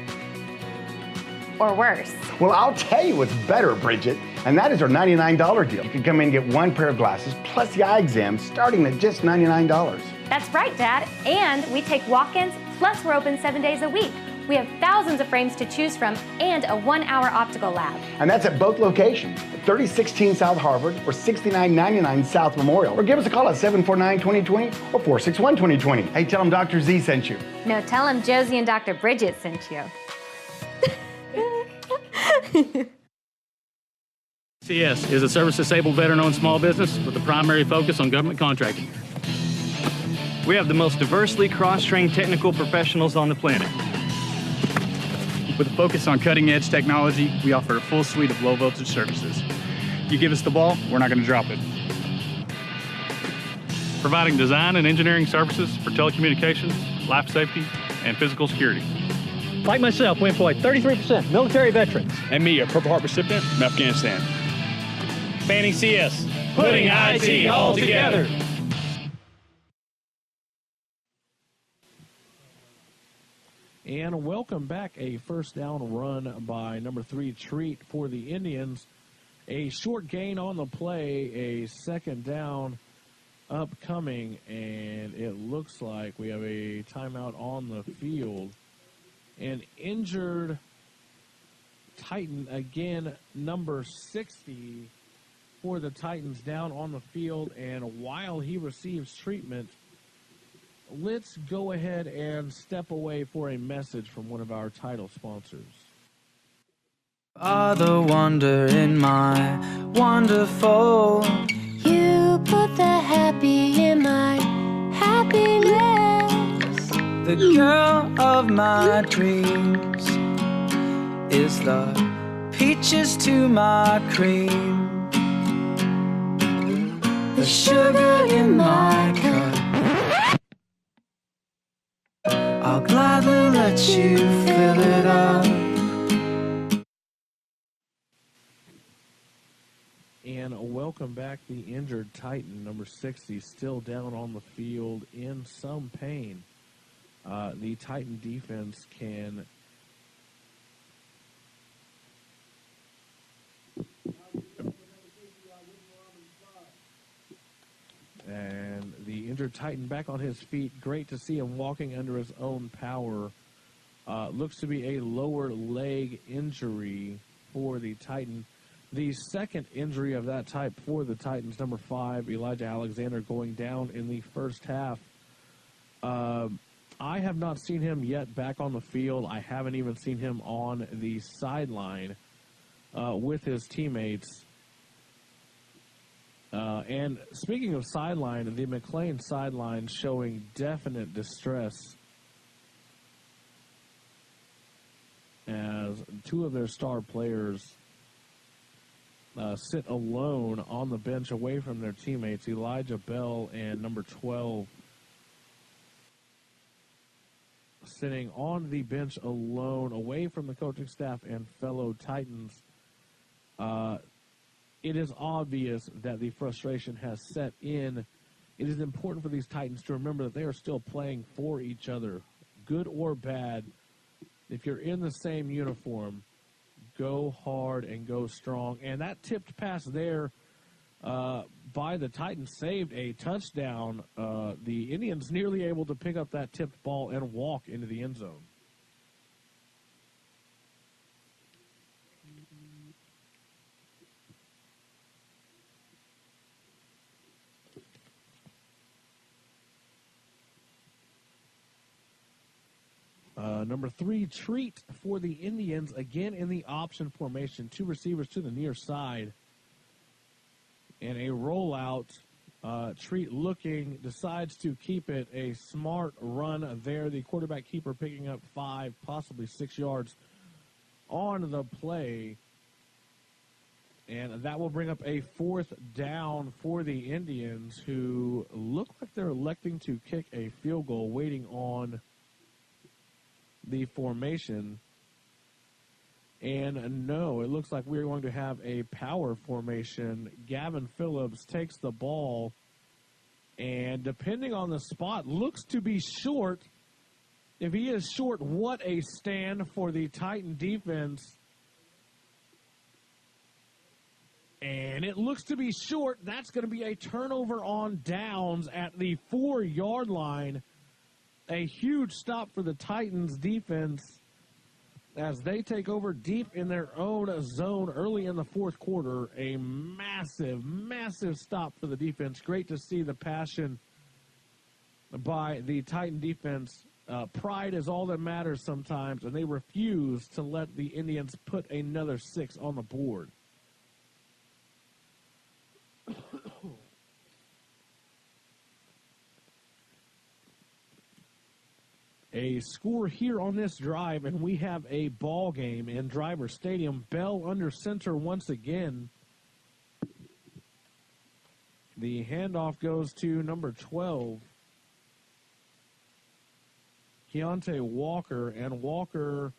or worse. Well, I'll tell you what's better, Bridget, and that is our $99 deal. You can come in and get one pair of glasses plus the eye exam starting at just $99. That's right, Dad. And we take walk-ins, plus we're open 7 days a week. We have thousands of frames to choose from and a 1-hour optical lab. And that's at both locations, 3016 South Harvard or 6999 South Memorial. Or give us a call at 749-2020 or 461-2020. Hey, tell them Dr. Z sent you. No, tell them Josie and Dr. Bridget sent you. CS is a service-disabled veteran-owned small business with a primary focus on government contracting. We have the most diversely cross-trained technical professionals on the planet. With a focus on cutting-edge technology, we offer a full suite of low-voltage services. You give us the ball, we're not going to drop it. Providing design and engineering services for telecommunications, life safety, and physical security. Like myself, we employ 33% military veterans. And me, a Purple Heart recipient from Afghanistan. Fanning CS, putting IT all together. And welcome back. A first down run by number 3, Treat, for the Indians. A short gain on the play, a second down upcoming, and it looks like we have a timeout on the field. An injured Titan, again, number 60 for the Titans, down on the field, and while he receives treatment, let's go ahead and step away for a message from one of our title sponsors. Are the wonder in my wonderful. You put the happy in my happiness. The girl of my dreams is the peaches to my cream. The sugar in my cup. I'll gladly let you fill it up. And welcome back. The injured Titan, number 60, still down on the field in some pain. The Titan defense can and the injured Titan back on his feet. Great to see him walking under his own power. Looks to be a lower leg injury for the Titan. The second injury of that type for the Titans, number 5, Elijah Alexander, going down in the first half. I have not seen him yet back on the field. I haven't even seen him on the sideline with his teammates. And speaking of sideline, the McLean sideline showing definite distress as two of their star players sit alone on the bench away from their teammates. Elijah Bell and number 12 sitting on the bench alone, away from the coaching staff and fellow Titans. It is obvious that the frustration has set in. It is important for these Titans to remember that they are still playing for each other, good or bad. If you're in the same uniform, go hard and go strong. And that tipped pass there by the Titans saved a touchdown. The Indians nearly able to pick up that tipped ball and walk into the end zone. Number 3, Treat for the Indians, again in the option formation. 2 receivers to the near side. And a rollout. Treat looking, decides to keep it. A smart run there. The quarterback keeper picking up 5, possibly 6 yards on the play. And that will bring up a 4th down for the Indians, who look like they're electing to kick a field goal, waiting on the formation. And no, it looks like we're going to have a power formation. Gavin Phillips takes the ball, and depending on the spot, looks to be short. If he is short, what a stand for the Titan defense. And it looks to be short. That's going to be a turnover on downs at the 4-yard line. A huge stop for the Titans defense as they take over deep in their own zone early in the fourth quarter. A massive, massive stop for the defense. Great to see the passion by the Titan defense. Pride is all that matters sometimes, and they refuse to let the Indians put another 6 on the board. A score here on this drive, and we have a ball game in Driver Stadium. Bell under center once again. The handoff goes to number 12, Keontae Walker, and Walker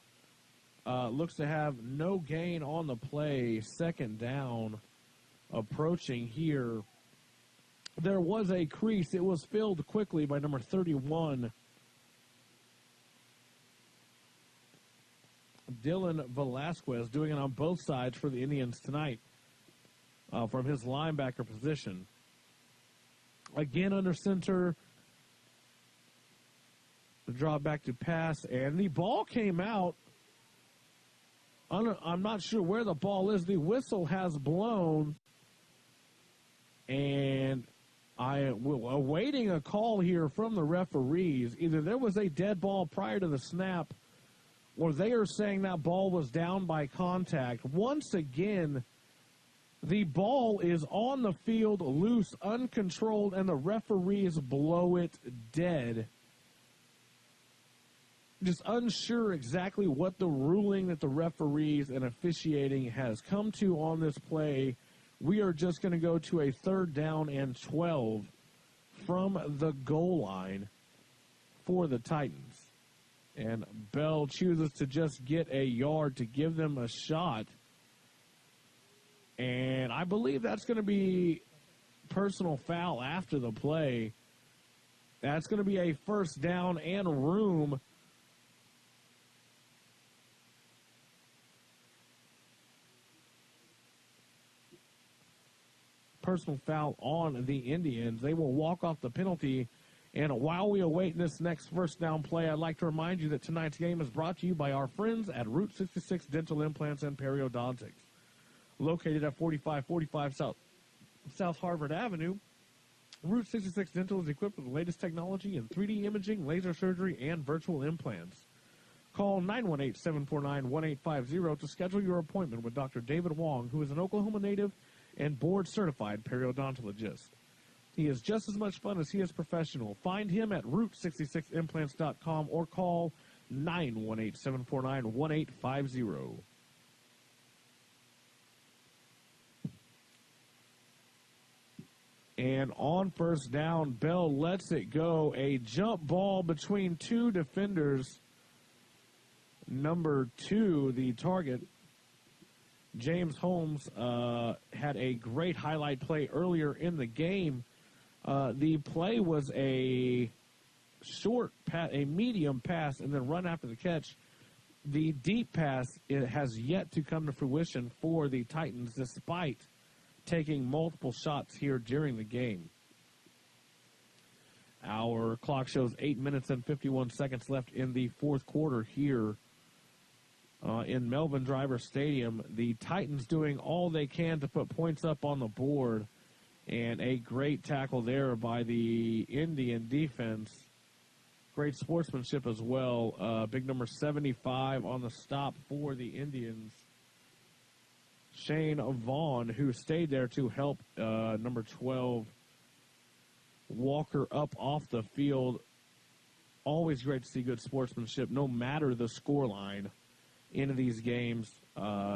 looks to have no gain on the play. Second down approaching here. There was a crease. It was filled quickly by number 31, Dylan Velasquez, doing it on both sides for the Indians tonight from his linebacker position. Again under center. The draw back to pass, and the ball came out. I'm not sure where the ball is. The whistle has blown, and I am awaiting a call here from the referees. Either there was a dead ball prior to the snap, or they are saying that ball was down by contact. Once again, the ball is on the field, loose, uncontrolled, and the referees blow it dead. Just unsure exactly what the ruling that the referees and officiating has come to on this play. We are just going to go to a 3rd down and 12 from the goal line for the Titans. And Bell chooses to just get a yard to give them a shot. And I believe that's going to be personal foul after the play. That's going to be a 1st down and room. Personal foul on the Indians. They will walk off the penalty. And while we await this next 1st down play, I'd like to remind you that tonight's game is brought to you by our friends at Route 66 Dental Implants and Periodontics. Located at 4545 South Harvard Avenue, Route 66 Dental is equipped with the latest technology in 3D imaging, laser surgery, and virtual implants. Call 918-749-1850 to schedule your appointment with Dr. David Wong, who is an Oklahoma native and board-certified periodontologist. He is just as much fun as he is professional. Find him at Route66Implants.com or call 918-749-1850. And on 1st down, Bell lets it go. A jump ball between 2 defenders. Number 2, the target, James Holmes, had a great highlight play earlier in the game. The play was a short pass, a medium pass, and then run after the catch. The deep pass, it has yet to come to fruition for the Titans, despite taking multiple shots here during the game. Our clock shows 8 minutes and 51 seconds left in the fourth quarter here in Melvin Driver Stadium. The Titans doing all they can to put points up on the board, and a great tackle there by the Indian defense. Great sportsmanship as well. Big number 75 on the stop for the Indians. Shane Vaughn, who stayed there to help number 12, Walker, up off the field. Always great to see good sportsmanship, no matter the scoreline into these games.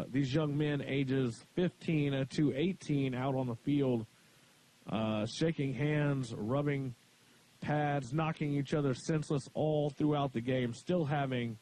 These young men, ages 15 to 18, out on the field, shaking hands, rubbing pads, knocking each other senseless all throughout the game, still having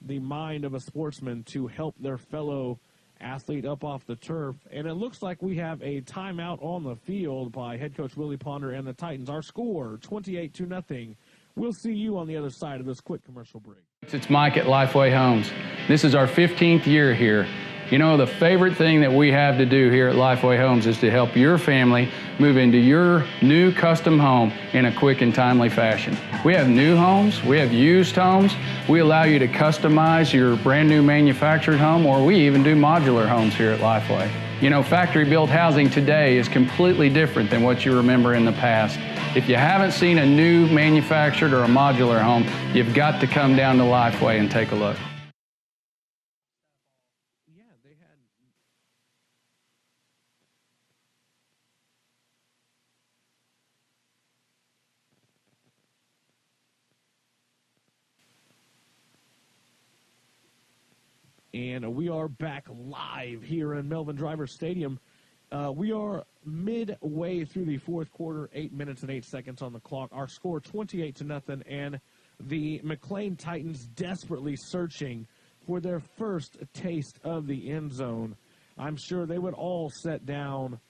the mind of a sportsman to help their fellow athlete up off the turf. And it looks like we have a timeout on the field by head coach Willie Ponder and the Titans. Our score, 28-0. We'll see you on the other side of this quick commercial break. It's Mike at Lifeway Homes. This is our 15th year here. You know, the favorite thing that we have to do here at Lifeway Homes is to help your family move into your new custom home in a quick and timely fashion. We have new homes, we have used homes, we allow you to customize your brand new manufactured home, or we even do modular homes here at Lifeway. You know, factory-built housing today is completely different than what you remember in the past. If you haven't seen a new manufactured or a modular home, you've got to come down to Lifeway and take a look. And we are back live here in Melvin Driver Stadium. We are midway through the fourth quarter, 8 minutes and 8 seconds on the clock. Our score 28-0, and the McLean Titans desperately searching for their first taste of the end zone. I'm sure they would all sit down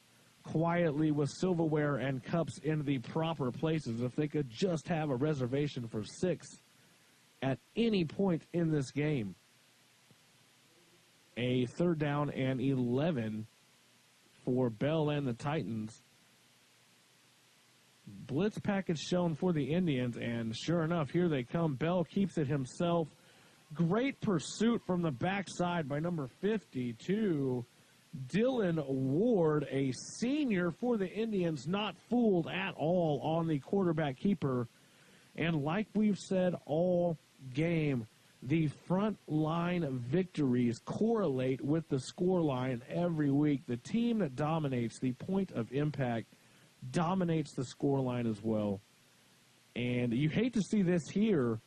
quietly with silverware and cups in the proper places if they could just have a reservation for 6 at any point in this game. A 3rd down and 11 for Bell and the Titans. Blitz package shown for the Indians, and sure enough, here they come. Bell keeps it himself. Great pursuit from the backside by number 52, Dylan Ward, a senior for the Indians, not fooled at all on the quarterback keeper. And like we've said all game, the front line victories correlate with the score line every week. The team that dominates the point of impact dominates the score line as well. And you hate to see this here.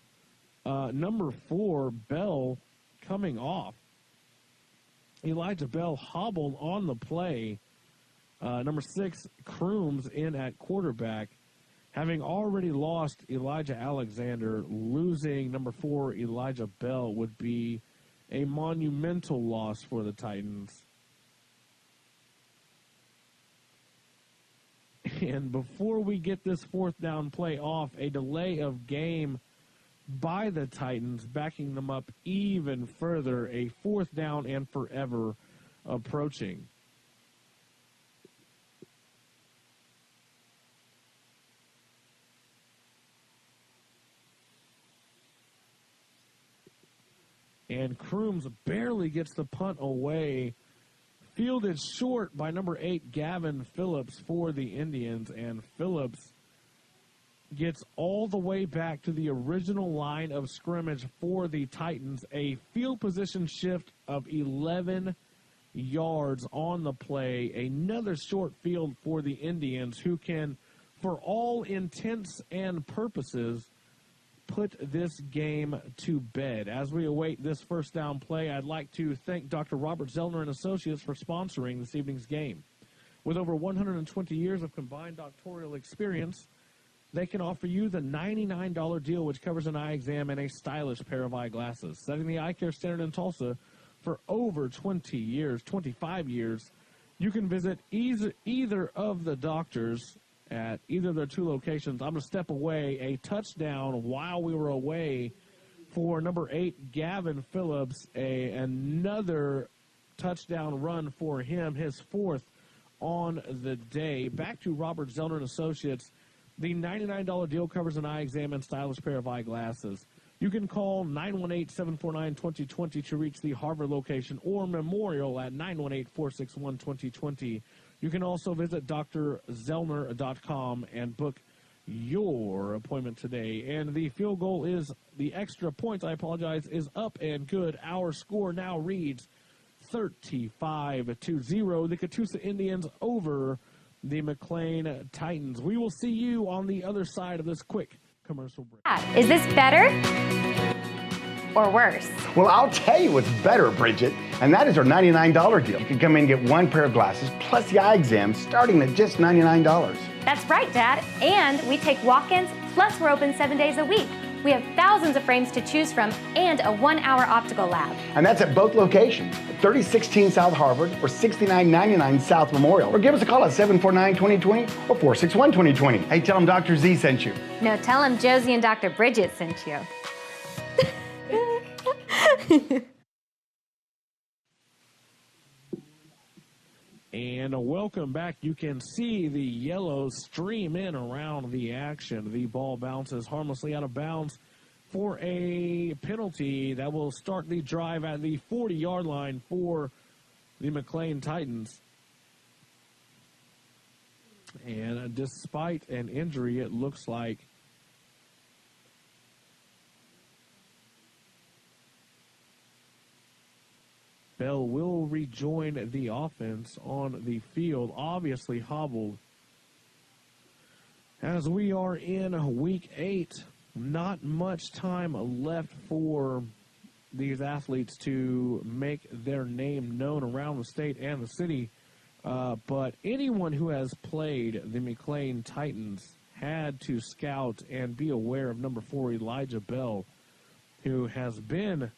Number 4, Bell, coming off. Elijah Bell hobbled on the play. Number 6, Crooms in at quarterback. Having already lost Elijah Alexander, losing number 4, Elijah Bell, would be a monumental loss for the Titans. And before we get this 4th down play off, a delay of game by the Titans, backing them up even further, a 4th down and forever approaching. And Crooms barely gets the punt away. Fielded short by number 8, Gavin Phillips for the Indians. And Phillips gets all the way back to the original line of scrimmage for the Titans. A field position shift of 11 yards on the play. Another short field for the Indians, who can, for all intents and purposes, put this game to bed. As we await this 1st down play, I'd like to thank Dr. Robert Zellner and Associates for sponsoring this evening's game. With over 120 years of combined doctoral experience, they can offer you the $99 deal, which covers an eye exam and a stylish pair of eyeglasses. Setting the eye care standard in Tulsa for over 25 years. You can visit either of the doctors at either of their 2 locations. I'm going to step away. A touchdown while we were away for number 8, Gavin Phillips. Another touchdown run for him, his 4th on the day. Back to Robert Zellner and Associates. The $99 deal covers an eye exam and stylish pair of eyeglasses. You can call 918-749-2020 to reach the Harvard location, or Memorial at 918-461-2020. You can also visit drzellner.com and book your appointment today. And the field goal is, the extra points, is up and good. Our score now reads 35-0. The Catoosa Indians over the McLean Titans. We will see you on the other side of this quick commercial break. Is this better or worse? Well, I'll tell you what's better, Bridget, and that is our $99 deal. You can come in and get 1 pair of glasses plus the eye exam starting at just $99. That's right, Dad. And we take walk-ins, plus we're open 7 days a week. We have thousands of frames to choose from and a 1-hour optical lab. And that's at both locations, 3016 South Harvard or 6999 South Memorial. Or give us a call at 749-2020 or 461-2020. Hey, tell them Dr. Z sent you. No, tell them Josie and Dr. Bridget sent you. And welcome back. You can see the yellow stream in around the action. The ball bounces harmlessly out of bounds for a penalty that will start the drive at the 40-yard line for the McLean Titans. And despite an injury, it looks like Bell will rejoin the offense on the field, obviously hobbled. As we are in Week 8, not much time left for these athletes to make their name known around the state and the city. But anyone who has played the McLean Titans had to scout and be aware of number 4, Elijah Bell, who has been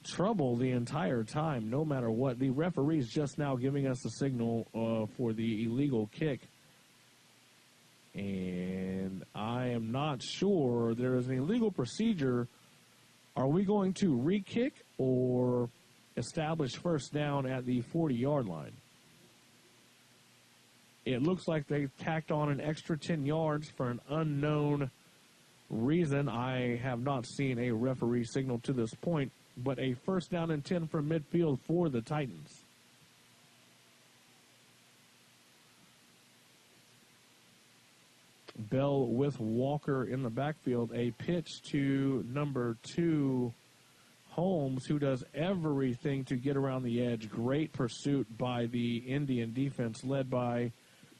trouble the entire time, no matter what. The referee's just now giving us the signal for the illegal kick. And I am not sure. There is an illegal procedure. Are we going to re-kick or establish first down at the 40-yard line? It looks like they tacked on an extra 10 yards for an unknown reason. I have not seen a referee signal to this point, but a first down and 10 from midfield for the Titans. Bell with Walker in the backfield. A pitch to number 2, Holmes, who does everything to get around the edge. Great pursuit by the Indian defense, led by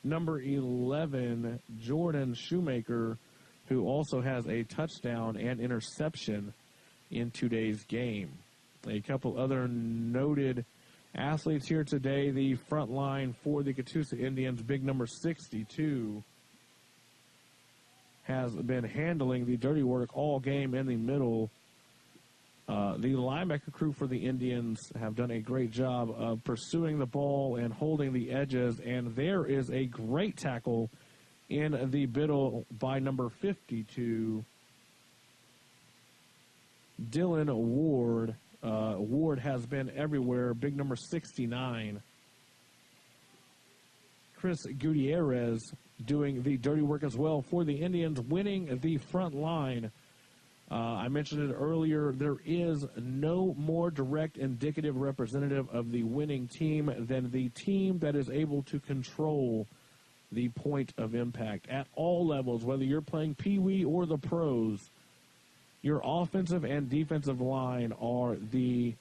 number 11, Jordan Shoemaker, who also has a touchdown and interception in today's game. A couple other noted athletes here today. The front line for the Catoosa Indians, big number 62, has been handling the dirty work all game in the middle. The linebacker crew for the Indians have done a great job of pursuing the ball and holding the edges, and there is a great tackle in the middle by number 52, Dylan Ward. Ward has been everywhere. Big number 69. Chris Gutierrez doing the dirty work as well for the Indians, winning the front line. I mentioned it earlier. There is no more direct indicative representative of the winning team than the team that is able to control the point of impact at all levels, whether you're playing Pee Wee or the pros. Your offensive and defensive line are the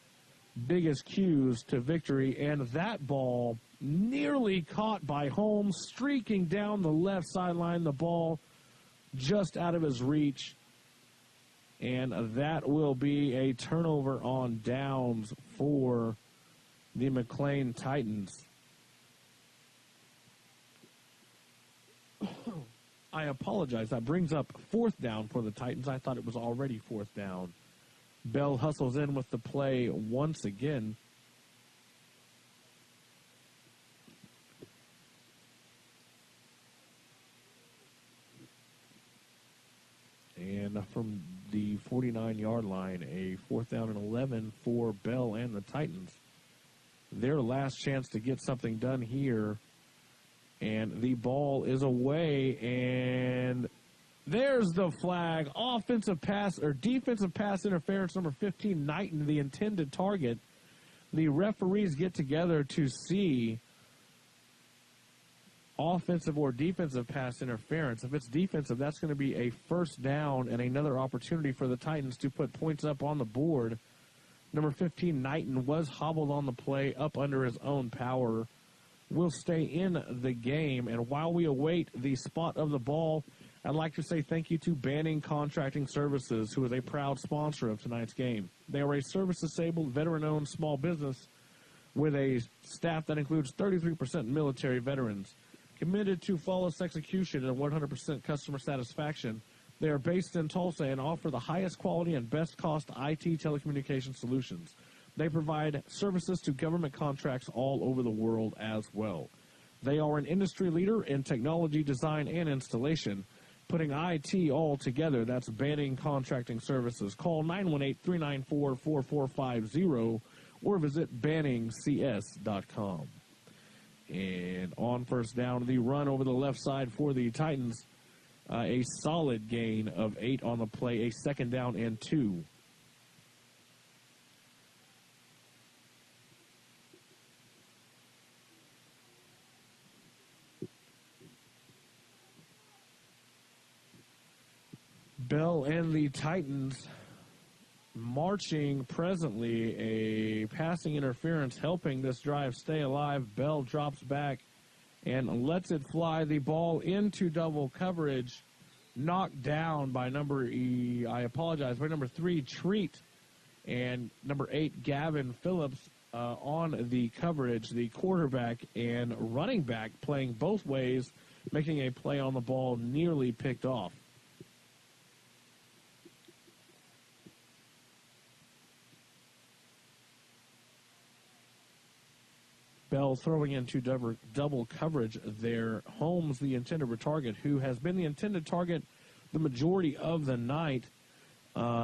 biggest cues to victory, and that ball nearly caught by Holmes, streaking down the left sideline, the ball just out of his reach, and that will be a turnover on downs for the McLean Titans. I apologize. That brings up 4th down for the Titans. I thought it was already 4th down. Bell hustles in with the play once again. And from the 49-yard line, a 4th down and 11 for Bell and the Titans. Their last chance to get something done here. And the ball is away, and there's the flag. Offensive pass or defensive pass interference, number 15, Knighton, the intended target. The referees get together to see offensive or defensive pass interference. If it's defensive, that's going to be a first down and another opportunity for the Titans to put points up on the board. Number 15, Knighton, was hobbled on the play up under his own power. Will stay in the game. And while we await the spot of the ball, I'd like to say thank you to Banning Contracting Services, who is a proud sponsor of tonight's game. They are a service-disabled, veteran-owned small business with a staff that includes 33% military veterans. Committed to flawless execution and 100% customer satisfaction, they are based in Tulsa and offer the highest quality and best cost IT telecommunications solutions. They provide services to government contracts all over the world as well. They are an industry leader in technology design and installation, putting IT all together. That's Banning Contracting Services. Call 918-394-4450 or visit BanningCS.com. And on first down, the run over the left side for the Titans. A solid gain of 8 on the play, a second down and 2. Bell and the Titans marching presently. A passing interference helping this drive stay alive. Bell drops back and lets it fly. The ball into double coverage, knocked down by number 3, Treat, and number 8, Gavin Phillips on the coverage. The quarterback and running back playing both ways, making a play on the ball, nearly picked off. Bell throwing into double coverage there. Holmes, the intended target, who has been the intended target the majority of the night.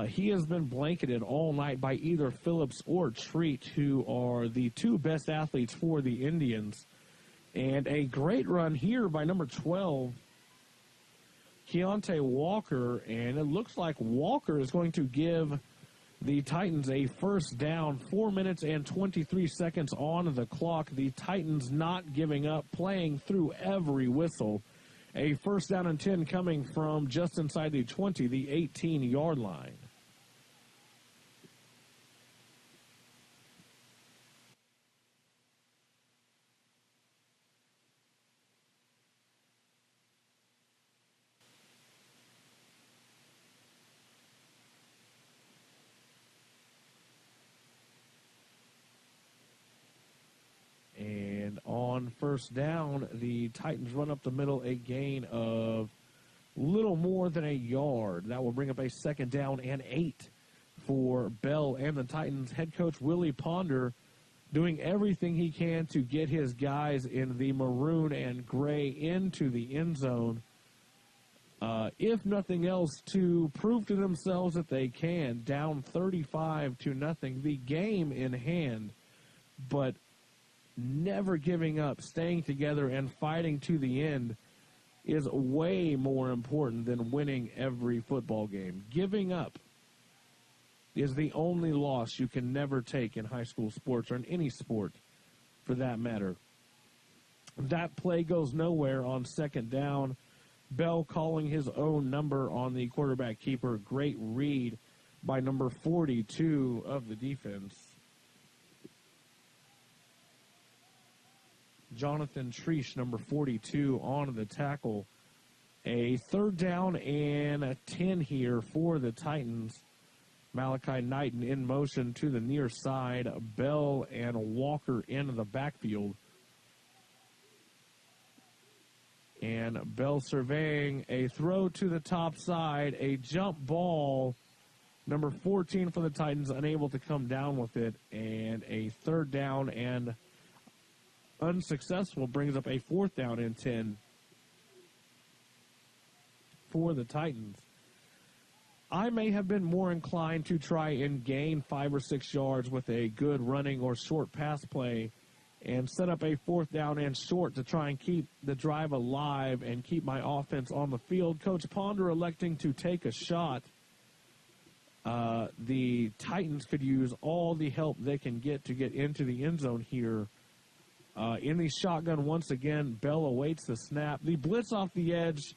He has been blanketed all night by either Phillips or Treat, who are the two best athletes for the Indians. And a great run here by number 12, Keontae Walker. And it looks like Walker is going to give the Titans a first down. 4 minutes and 23 seconds on the clock. The Titans not giving up, playing through every whistle. A first down and 10 coming from just inside the 20, the 18-yard line. And on first down, the Titans run up the middle, a gain of little more than a yard. That will bring up a second down and 8 for Bell and the Titans. Head coach Willie Ponder doing everything he can to get his guys in the maroon and gray into the end zone. If nothing else, to prove to themselves that they can. Down 35-0, the game in hand, but never giving up, staying together, and fighting to the end is way more important than winning every football game. Giving up is the only loss you can never take in high school sports, or in any sport for that matter. That play goes nowhere on second down. Bell calling his own number on the quarterback keeper. Great read by number 42 of the defense, Jonathan Treesh, number 42, on the tackle. A third down and a 10 here for the Titans. Malachi Knighton in motion to the near side. Bell and Walker in the backfield. And Bell surveying a throw to the top side. A jump ball. Number 14 for the Titans unable to come down with it. And a third down and unsuccessful brings up a fourth down and 10 for the Titans. I may have been more inclined to try and gain 5 or 6 yards with a good running or short pass play and set up a fourth down and short to try and keep the drive alive and keep my offense on the field. Coach Ponder electing to take a shot. The Titans could use all the help they can get to get into the end zone here. In the shotgun once again, Bell awaits the snap. The blitz off the edge.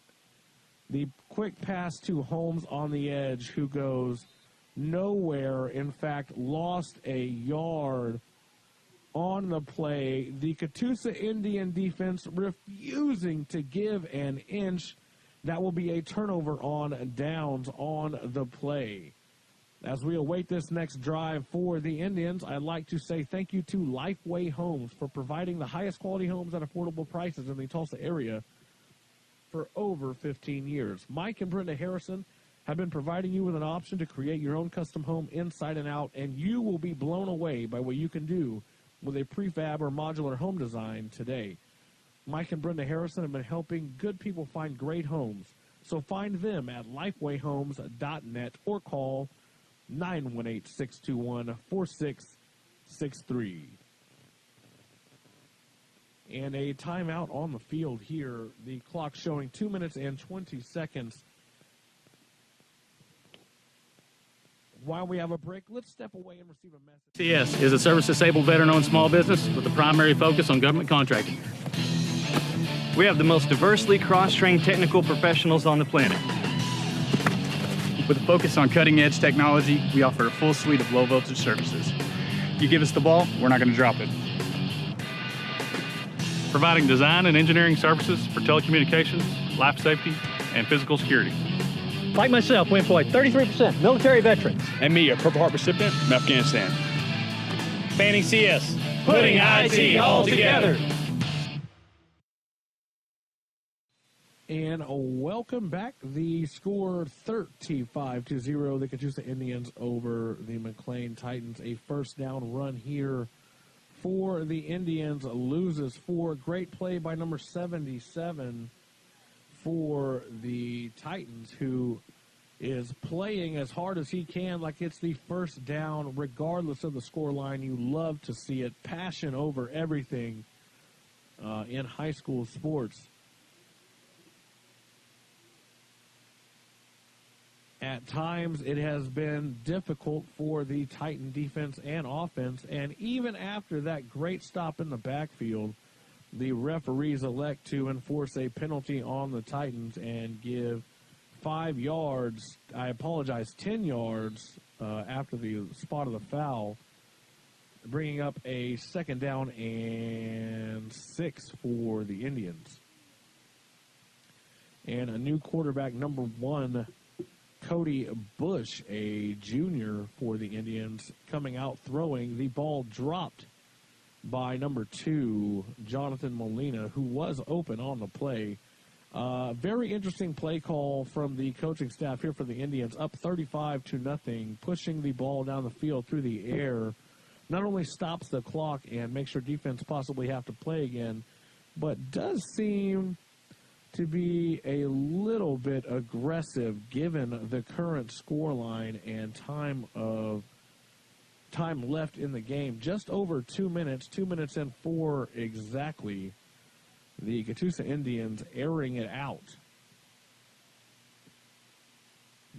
The quick pass to Holmes on the edge, who goes nowhere. In fact, lost a yard on the play. The Catoosa Indian defense refusing to give an inch. That will be a turnover on downs on the play. As we await this next drive for the Indians, I'd like to say thank you to Lifeway Homes for providing the highest quality homes at affordable prices in the Tulsa area for over 15 years. Mike and Brenda Harrison have been providing you with an option to create your own custom home inside and out, and you will be blown away by what you can do with a prefab or modular home design today. Mike and Brenda Harrison have been helping good people find great homes, so find them at lifewayhomes.net or call 918-621-4663. And a timeout on the field here. The clock showing 2 minutes and 20 seconds. While we have a break, let's step away and receive a message. CS is a service-disabled veteran-owned small business with a primary focus on government contracting. We have the most diversely cross-trained technical professionals on the planet. With a focus on cutting-edge technology, we offer a full suite of low-voltage services. You give us the ball, we're not going to drop it. Providing design and engineering services for telecommunications, life safety, and physical security. Like myself, we employ 33% military veterans. And me, a Purple Heart recipient from Afghanistan. Fanning CS, putting IT all together. And welcome back. The score 35-0. The Catoosa Indians over the McLean Titans. A first down run here for the Indians. Loses 4. Great play by number 77 for the Titans, who is playing as hard as he can like it's the first down, regardless of the scoreline. You love to see it. Passion over everything in high school sports. At times, it has been difficult for the Titan defense and offense, and even after that great stop in the backfield, the referees elect to enforce a penalty on the Titans and give 5 yards, 10 yards after the spot of the foul, bringing up a second down and 6 for the Indians. And a new quarterback, number 1, Cody Bush, a junior for the Indians, coming out throwing. The ball dropped by number 2, Jonathan Molina, who was open on the play. Very interesting play call from the coaching staff here for the Indians, up 35-0, pushing the ball down the field through the air. Not only stops the clock and makes your defense possibly have to play again, but does seem to be a little bit aggressive given the current scoreline and time left in the game. Just over 2 minutes, 2 minutes and 4 exactly. The Catoosa Indians airing it out.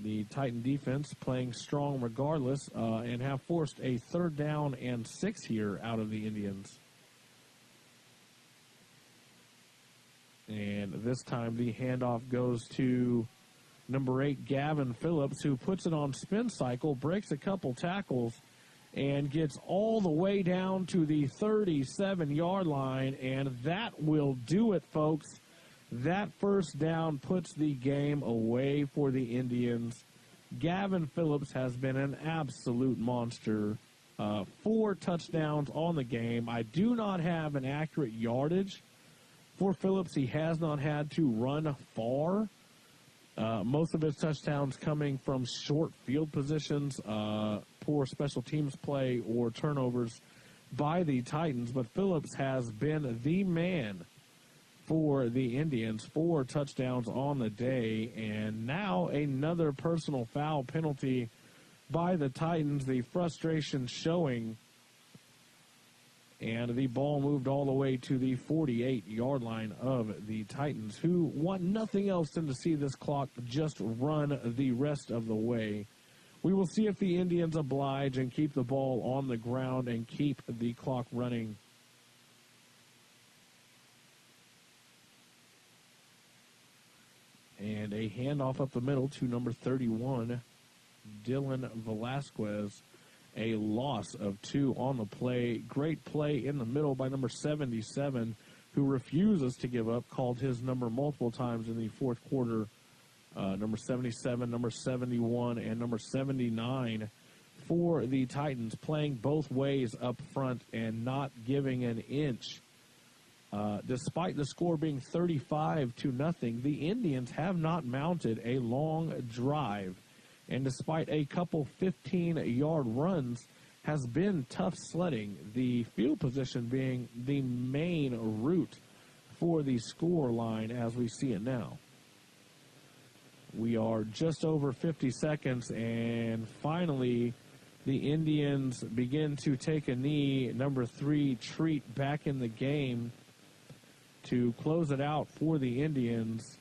The Titan defense playing strong regardless and have forced a third down and 6 here out of the Indians. And this time the handoff goes to number 8, Gavin Phillips, who puts it on spin cycle, breaks a couple tackles, and gets all the way down to the 37-yard line, and that will do it, folks. That first down puts the game away for the Indians. Gavin Phillips has been an absolute monster. 4 touchdowns on the game. I do not have an accurate yardage for Phillips. He has not had to run far. Most of his touchdowns coming from short field positions, poor special teams play, or turnovers by the Titans. But Phillips has been the man for the Indians. 4 touchdowns on the day, and now another personal foul penalty by the Titans. The frustration showing, and the ball moved all the way to the 48-yard line of the Titans, who want nothing else than to see this clock just run the rest of the way. We will see if the Indians oblige and keep the ball on the ground and keep the clock running. And a handoff up the middle to number 31, Dylan Velasquez. A loss of 2 on the play. Great play in the middle by number 77, who refuses to give up. Called his number multiple times in the fourth quarter. Number 77, number 71, and number 79 for the Titans, playing both ways up front and not giving an inch. Despite the score being 35-0, the Indians have not mounted a long drive. And despite a couple 15-yard runs, has been tough sledding, the field position being the main route for the score line as we see it now. We are just over 50 seconds, and finally the Indians begin to take a knee. Number 3, Treat, back in the game. to close it out for the Indians.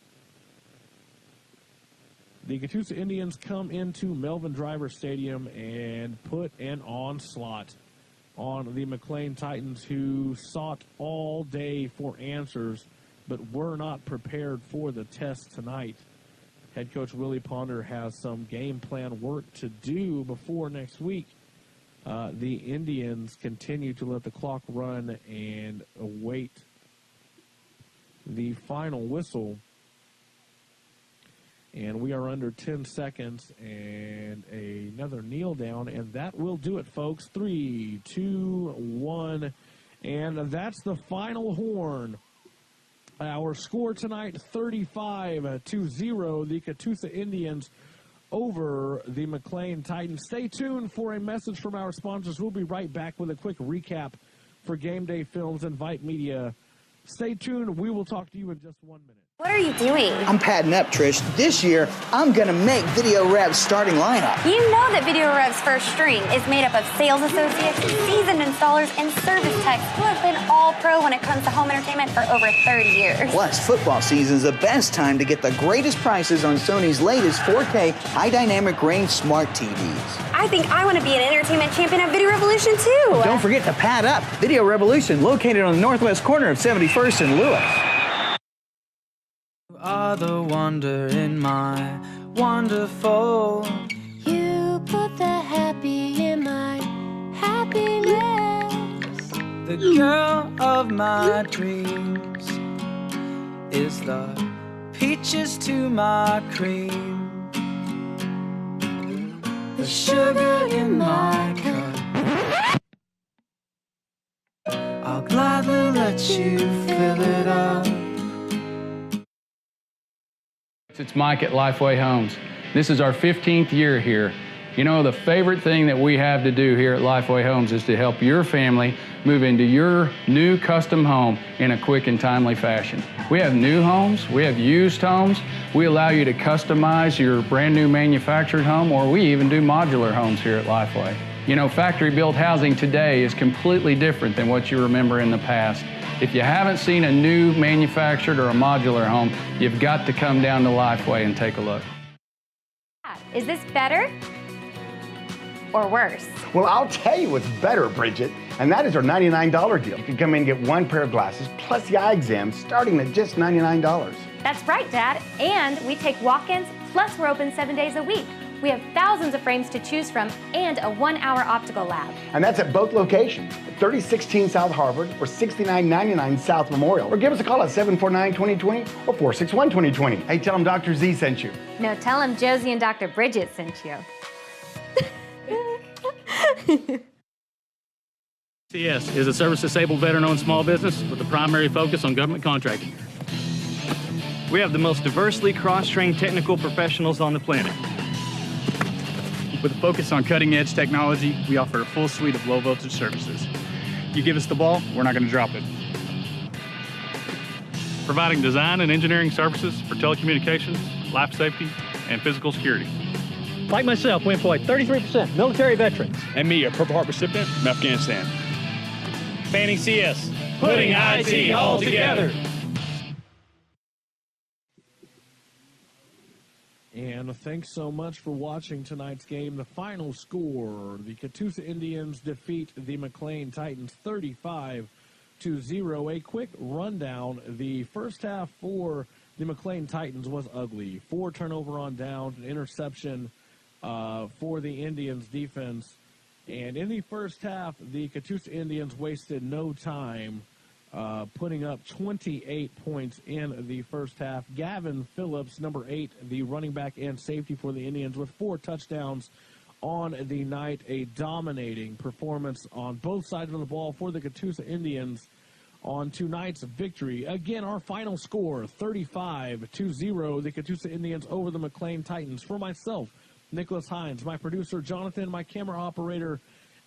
The Catoosa Indians come into Melvin Driver Stadium and put an onslaught on the McLean Titans, who sought all day for answers but were not prepared for the test tonight. Head coach Willie Ponder has some game plan work to do before next week. The Indians continue to let the clock run and await the final whistle. And we are under 10 seconds and another kneel down, and that will do it, folks. 3, 2, 1, and that's the final horn. Our score tonight, 35-0, the Catoosa Indians over the McLean Titans. Stay tuned for a message from our sponsors. We'll be right back with a quick recap for Game Day Films and Vite Media. Stay tuned. We will talk to you in just 1 minute. What are you doing? I'm padding up, Trish. This year, I'm going to make Video Rev's starting lineup. You know that Video Rev's first string is made up of sales associates, seasoned installers, and service techs who have been all pro when it comes to home entertainment for over 30 years. Plus, football season is the best time to get the greatest prices on Sony's latest 4K high-dynamic range smart TVs. I think I want to be an entertainment champion at Video Revolution, too. Don't forget to pad up. Video Revolution, located on the northwest corner of 71st and Lewis. You are the wonder in my wonderful. You put the happy in my happiness. The girl of my dreams is the peaches to my cream. The sugar in my cup, I'll gladly let you fill it up. It's Mike at Lifeway Homes. This is our 15th year here. You know, the favorite thing that we have to do here at Lifeway Homes is to help your family move into your new custom home in a quick and timely fashion. We have new homes, we have used homes, we allow you to customize your brand new manufactured home, or we even do modular homes here at Lifeway. You know, factory-built housing today is completely different than what you remember in the past. If you haven't seen a new manufactured or a modular home, you've got to come down to Lifeway and take a look. Is this better or worse? Well, I'll tell you what's better, Bridget, and that is our $99 deal. You can come in and get one pair of glasses plus the eye exam starting at just $99. That's right, Dad. And we take walk-ins, plus we're open 7 days a week. We have thousands of frames to choose from and a 1-hour optical lab. And that's at both locations, 3016 South Harvard or 6999 South Memorial. Or give us a call at 749-2020 or 461-2020. Hey, tell them Dr. Z sent you. No, tell them Josie and Dr. Bridget sent you. CS is a service-disabled veteran-owned small business with a primary focus on government contracting. We have the most diversely cross-trained technical professionals on the planet. With a focus on cutting-edge technology, we offer a full suite of low-voltage services. You give us the ball, we're not going to drop it. Providing design and engineering services for telecommunications, life safety, and physical security. Like myself, we employ 33% military veterans. And me, a Purple Heart recipient from Afghanistan. Fanning CS, putting IT all together. And thanks so much for watching tonight's game. The final score, the Catoosa Indians defeat the McLean Titans 35-0. A quick rundown. The first half for the McLean Titans was ugly. 4 turnover on downs, an interception for the Indians defense. And in the first half, the Catoosa Indians wasted no time, putting up 28 points in the first half. Gavin Phillips, number 8, the running back and safety for the Indians, with 4 touchdowns on the night. A dominating performance on both sides of the ball for the Catoosa Indians on tonight's victory. Again, our final score, 35-0, the Catoosa Indians over the McLean Titans. For myself, Nicholas Hines, my producer, Jonathan, my camera operator,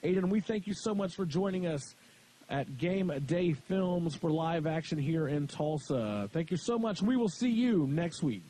Aiden, we thank you so much for joining us at Game Day Films for live action here in Tulsa. Thank you so much. We will see you next week.